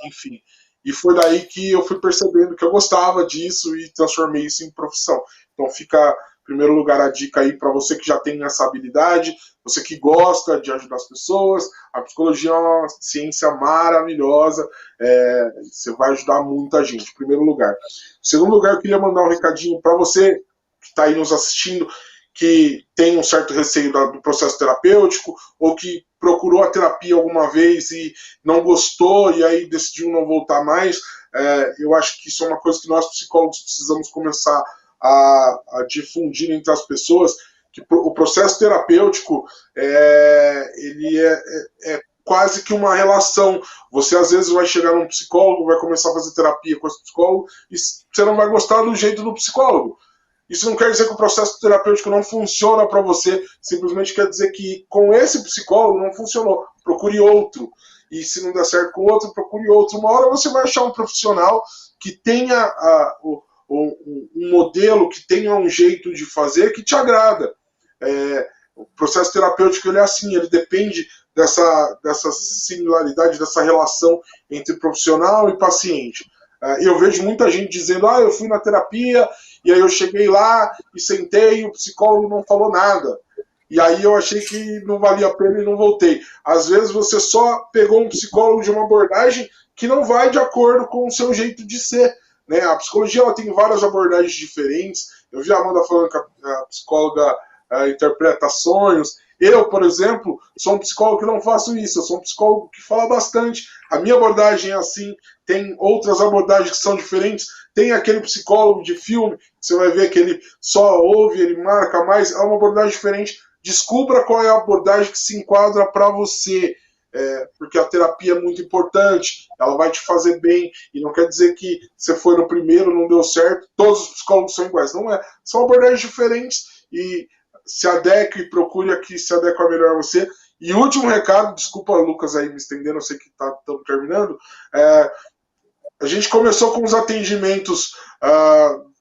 enfim. E foi daí que eu fui percebendo que eu gostava disso e transformei isso em profissão. Então fica, em primeiro lugar, a dica aí para você que já tem essa habilidade, você que gosta de ajudar as pessoas. A psicologia é uma ciência maravilhosa, você vai ajudar muita gente, em primeiro lugar. Em segundo lugar, eu queria mandar um recadinho para você que está aí nos assistindo, que tem um certo receio do processo terapêutico, ou que procurou a terapia alguma vez e não gostou e aí decidiu não voltar mais. Eu acho que isso é uma coisa que nós psicólogos precisamos começar a difundir entre as pessoas, que o processo terapêutico ele é quase que uma relação. Você às vezes vai chegar num psicólogo, vai começar a fazer terapia com esse psicólogo e você não vai gostar do jeito do psicólogo. Isso não quer dizer que o processo terapêutico não funciona para você, simplesmente quer dizer que com esse psicólogo não funcionou. Procure outro. E se não der certo com outro, procure outro. Uma hora você vai achar um profissional que tenha um modelo, que tenha um jeito de fazer que te agrada. O processo terapêutico ele é assim, ele depende dessa similaridade, dessa relação entre profissional e paciente. Eu vejo muita gente dizendo, eu fui na terapia, e aí eu cheguei lá e sentei e o psicólogo não falou nada. E aí eu achei que não valia a pena e não voltei. Às vezes você só pegou um psicólogo de uma abordagem que não vai de acordo com o seu jeito de ser. Né? A psicologia ela tem várias abordagens diferentes. Eu vi a Amanda falando que a psicóloga interpreta sonhos. Eu, por exemplo, sou um psicólogo que não faço isso. Eu sou um psicólogo que fala bastante. A minha abordagem é assim. Tem outras abordagens que são diferentes. Tem aquele psicólogo de filme, que você vai ver que ele só ouve, ele marca mais. É uma abordagem diferente. Descubra qual é a abordagem que se enquadra para você. Porque a terapia é muito importante. Ela vai te fazer bem. E não quer dizer que você foi no primeiro, não deu certo. Todos os psicólogos são iguais. Não é. São abordagens diferentes. E se adeque e procure a que se adequa melhor a você. E último recado, desculpa, Lucas, aí me estendendo, eu sei que estamos terminando. A gente começou com os atendimentos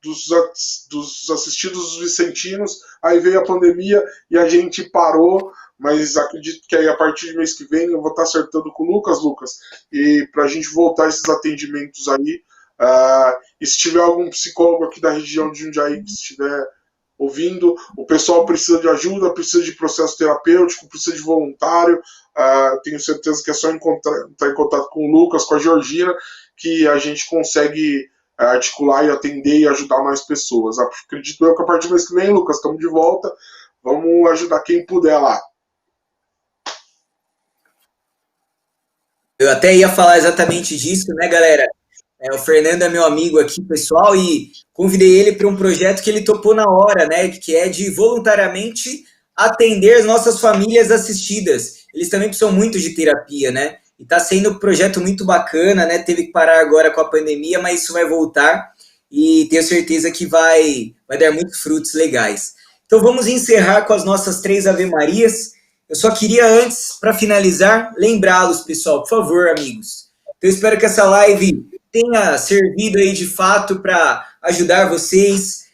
dos assistidos vicentinos, aí veio a pandemia e a gente parou, mas acredito que aí a partir do mês que vem eu vou estar acertando com o Lucas, e para a gente voltar esses atendimentos aí. E se tiver algum psicólogo aqui da região de Jundiaí que estiver ouvindo, o pessoal precisa de ajuda, precisa de processo terapêutico, precisa de voluntário. Tenho certeza que é só entrar em contato com o Lucas, com a Georgina, que a gente consegue articular e atender e ajudar mais pessoas. Acredito eu que a partir do mês que vem, Lucas, estamos de volta, vamos ajudar quem puder lá. Eu até ia falar exatamente disso, né, galera? O Fernando é meu amigo aqui, pessoal, e convidei ele para um projeto que ele topou na hora, né? Que é de voluntariamente atender as nossas famílias assistidas. Eles também precisam muito de terapia, né? E está sendo um projeto muito bacana, né? Teve que parar agora com a pandemia, mas isso vai voltar e tenho certeza que vai dar muitos frutos legais. Então vamos encerrar com as nossas 3 Ave-Marias. Eu só queria antes, para finalizar, lembrá-los, pessoal, por favor, amigos. Então eu espero que essa live tenha servido aí de fato para ajudar vocês.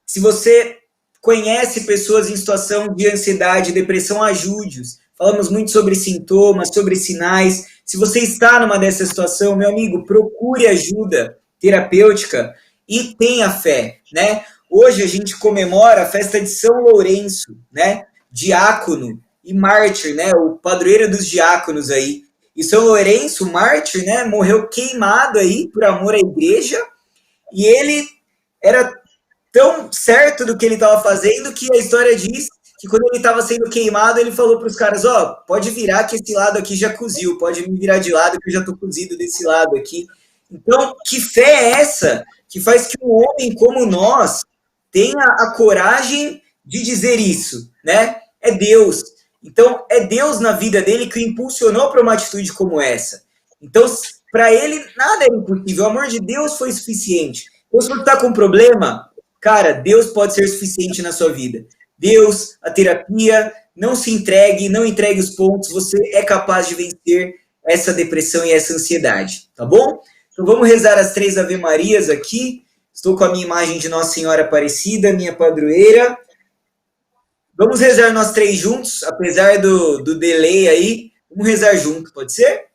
Se você conhece pessoas em situação de ansiedade, depressão, ajude-os. Falamos muito sobre sintomas, sobre sinais. Se você está numa dessa situação, meu amigo, procure ajuda terapêutica e tenha fé, né? Hoje a gente comemora a festa de São Lourenço, né? Diácono e mártir, né? O padroeiro dos diáconos aí. E São Lourenço, mártir, né? Morreu queimado aí por amor à igreja. E ele era tão certo do que ele estava fazendo que a história diz que quando ele estava sendo queimado, ele falou para os caras, pode virar que esse lado aqui já coziu, pode me virar de lado que eu já estou cozido desse lado aqui. Então, que fé é essa que faz que um homem como nós tenha a coragem de dizer isso, né? É Deus. Então, é Deus na vida dele que o impulsionou para uma atitude como essa. Então, para ele, nada é impossível. O amor de Deus foi suficiente. Então, se você está com um problema, cara, Deus pode ser suficiente na sua vida. Deus, a terapia, não se entregue, não entregue os pontos, você é capaz de vencer essa depressão e essa ansiedade, tá bom? Então vamos rezar as 3 Ave-Marias aqui. Estou com a minha imagem de Nossa Senhora Aparecida, minha padroeira. Vamos rezar nós 3 juntos, apesar do delay aí. Vamos rezar junto, pode ser?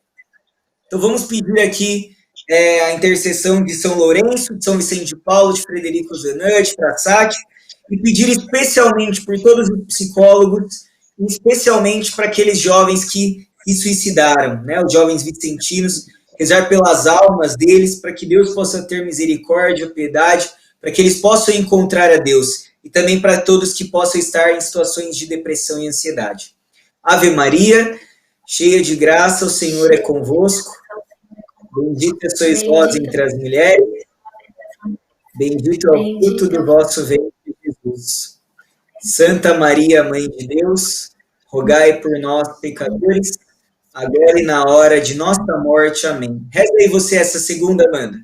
Então vamos pedir aqui a intercessão de São Lourenço, de São Vicente de Paulo, de Frederico Zanatti, de Frassati, e pedir especialmente por todos os psicólogos, especialmente para aqueles jovens que se suicidaram, né? Os jovens vicentinos, rezar pelas almas deles, para que Deus possa ter misericórdia, piedade, para que eles possam encontrar a Deus, e também para todos que possam estar em situações de depressão e ansiedade. Ave Maria, cheia de graça, o Senhor é convosco. Bendita sois vós entre as mulheres, bendito é o fruto do vosso ventre, Jesus. Santa Maria, Mãe de Deus, rogai por nós, pecadores, agora e na hora de nossa morte. Amém. Reza aí você essa segunda, Amanda.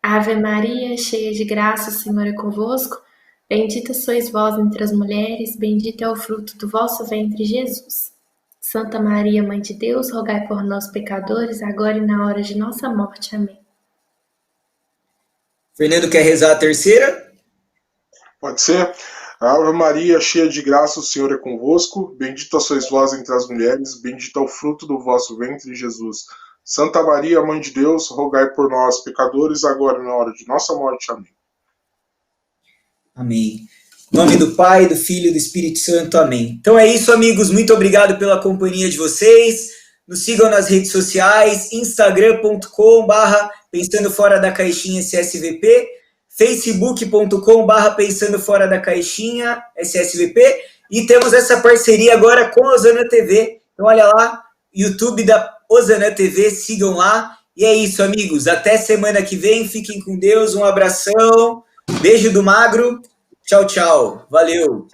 Ave Maria, cheia de graça, o Senhor é convosco. Bendita sois vós entre as mulheres, bendito é o fruto do vosso ventre, Jesus. Santa Maria, Mãe de Deus, rogai por nós, pecadores, agora e na hora de nossa morte. Amém. Fernando, quer rezar a terceira? Pode ser? Ave Maria, cheia de graça, o Senhor é convosco. Bendita sois vós entre as mulheres, bendito é o fruto do vosso ventre, Jesus. Santa Maria, Mãe de Deus, rogai por nós, pecadores, agora e na hora de nossa morte. Amém. Amém. Em nome do Pai, do Filho e do Espírito Santo. Amém. Então é isso, amigos. Muito obrigado pela companhia de vocês. Nos sigam nas redes sociais, instagram.com/pensando fora da caixinha SSVP, facebook.com/pensando fora da caixinha SSVP, e temos essa parceria agora com a Osana TV. Então olha lá, YouTube da Osana TV, sigam lá. E é isso, amigos. Até semana que vem. Fiquem com Deus. Um abração. Beijo do Magro. Tchau, tchau. Valeu.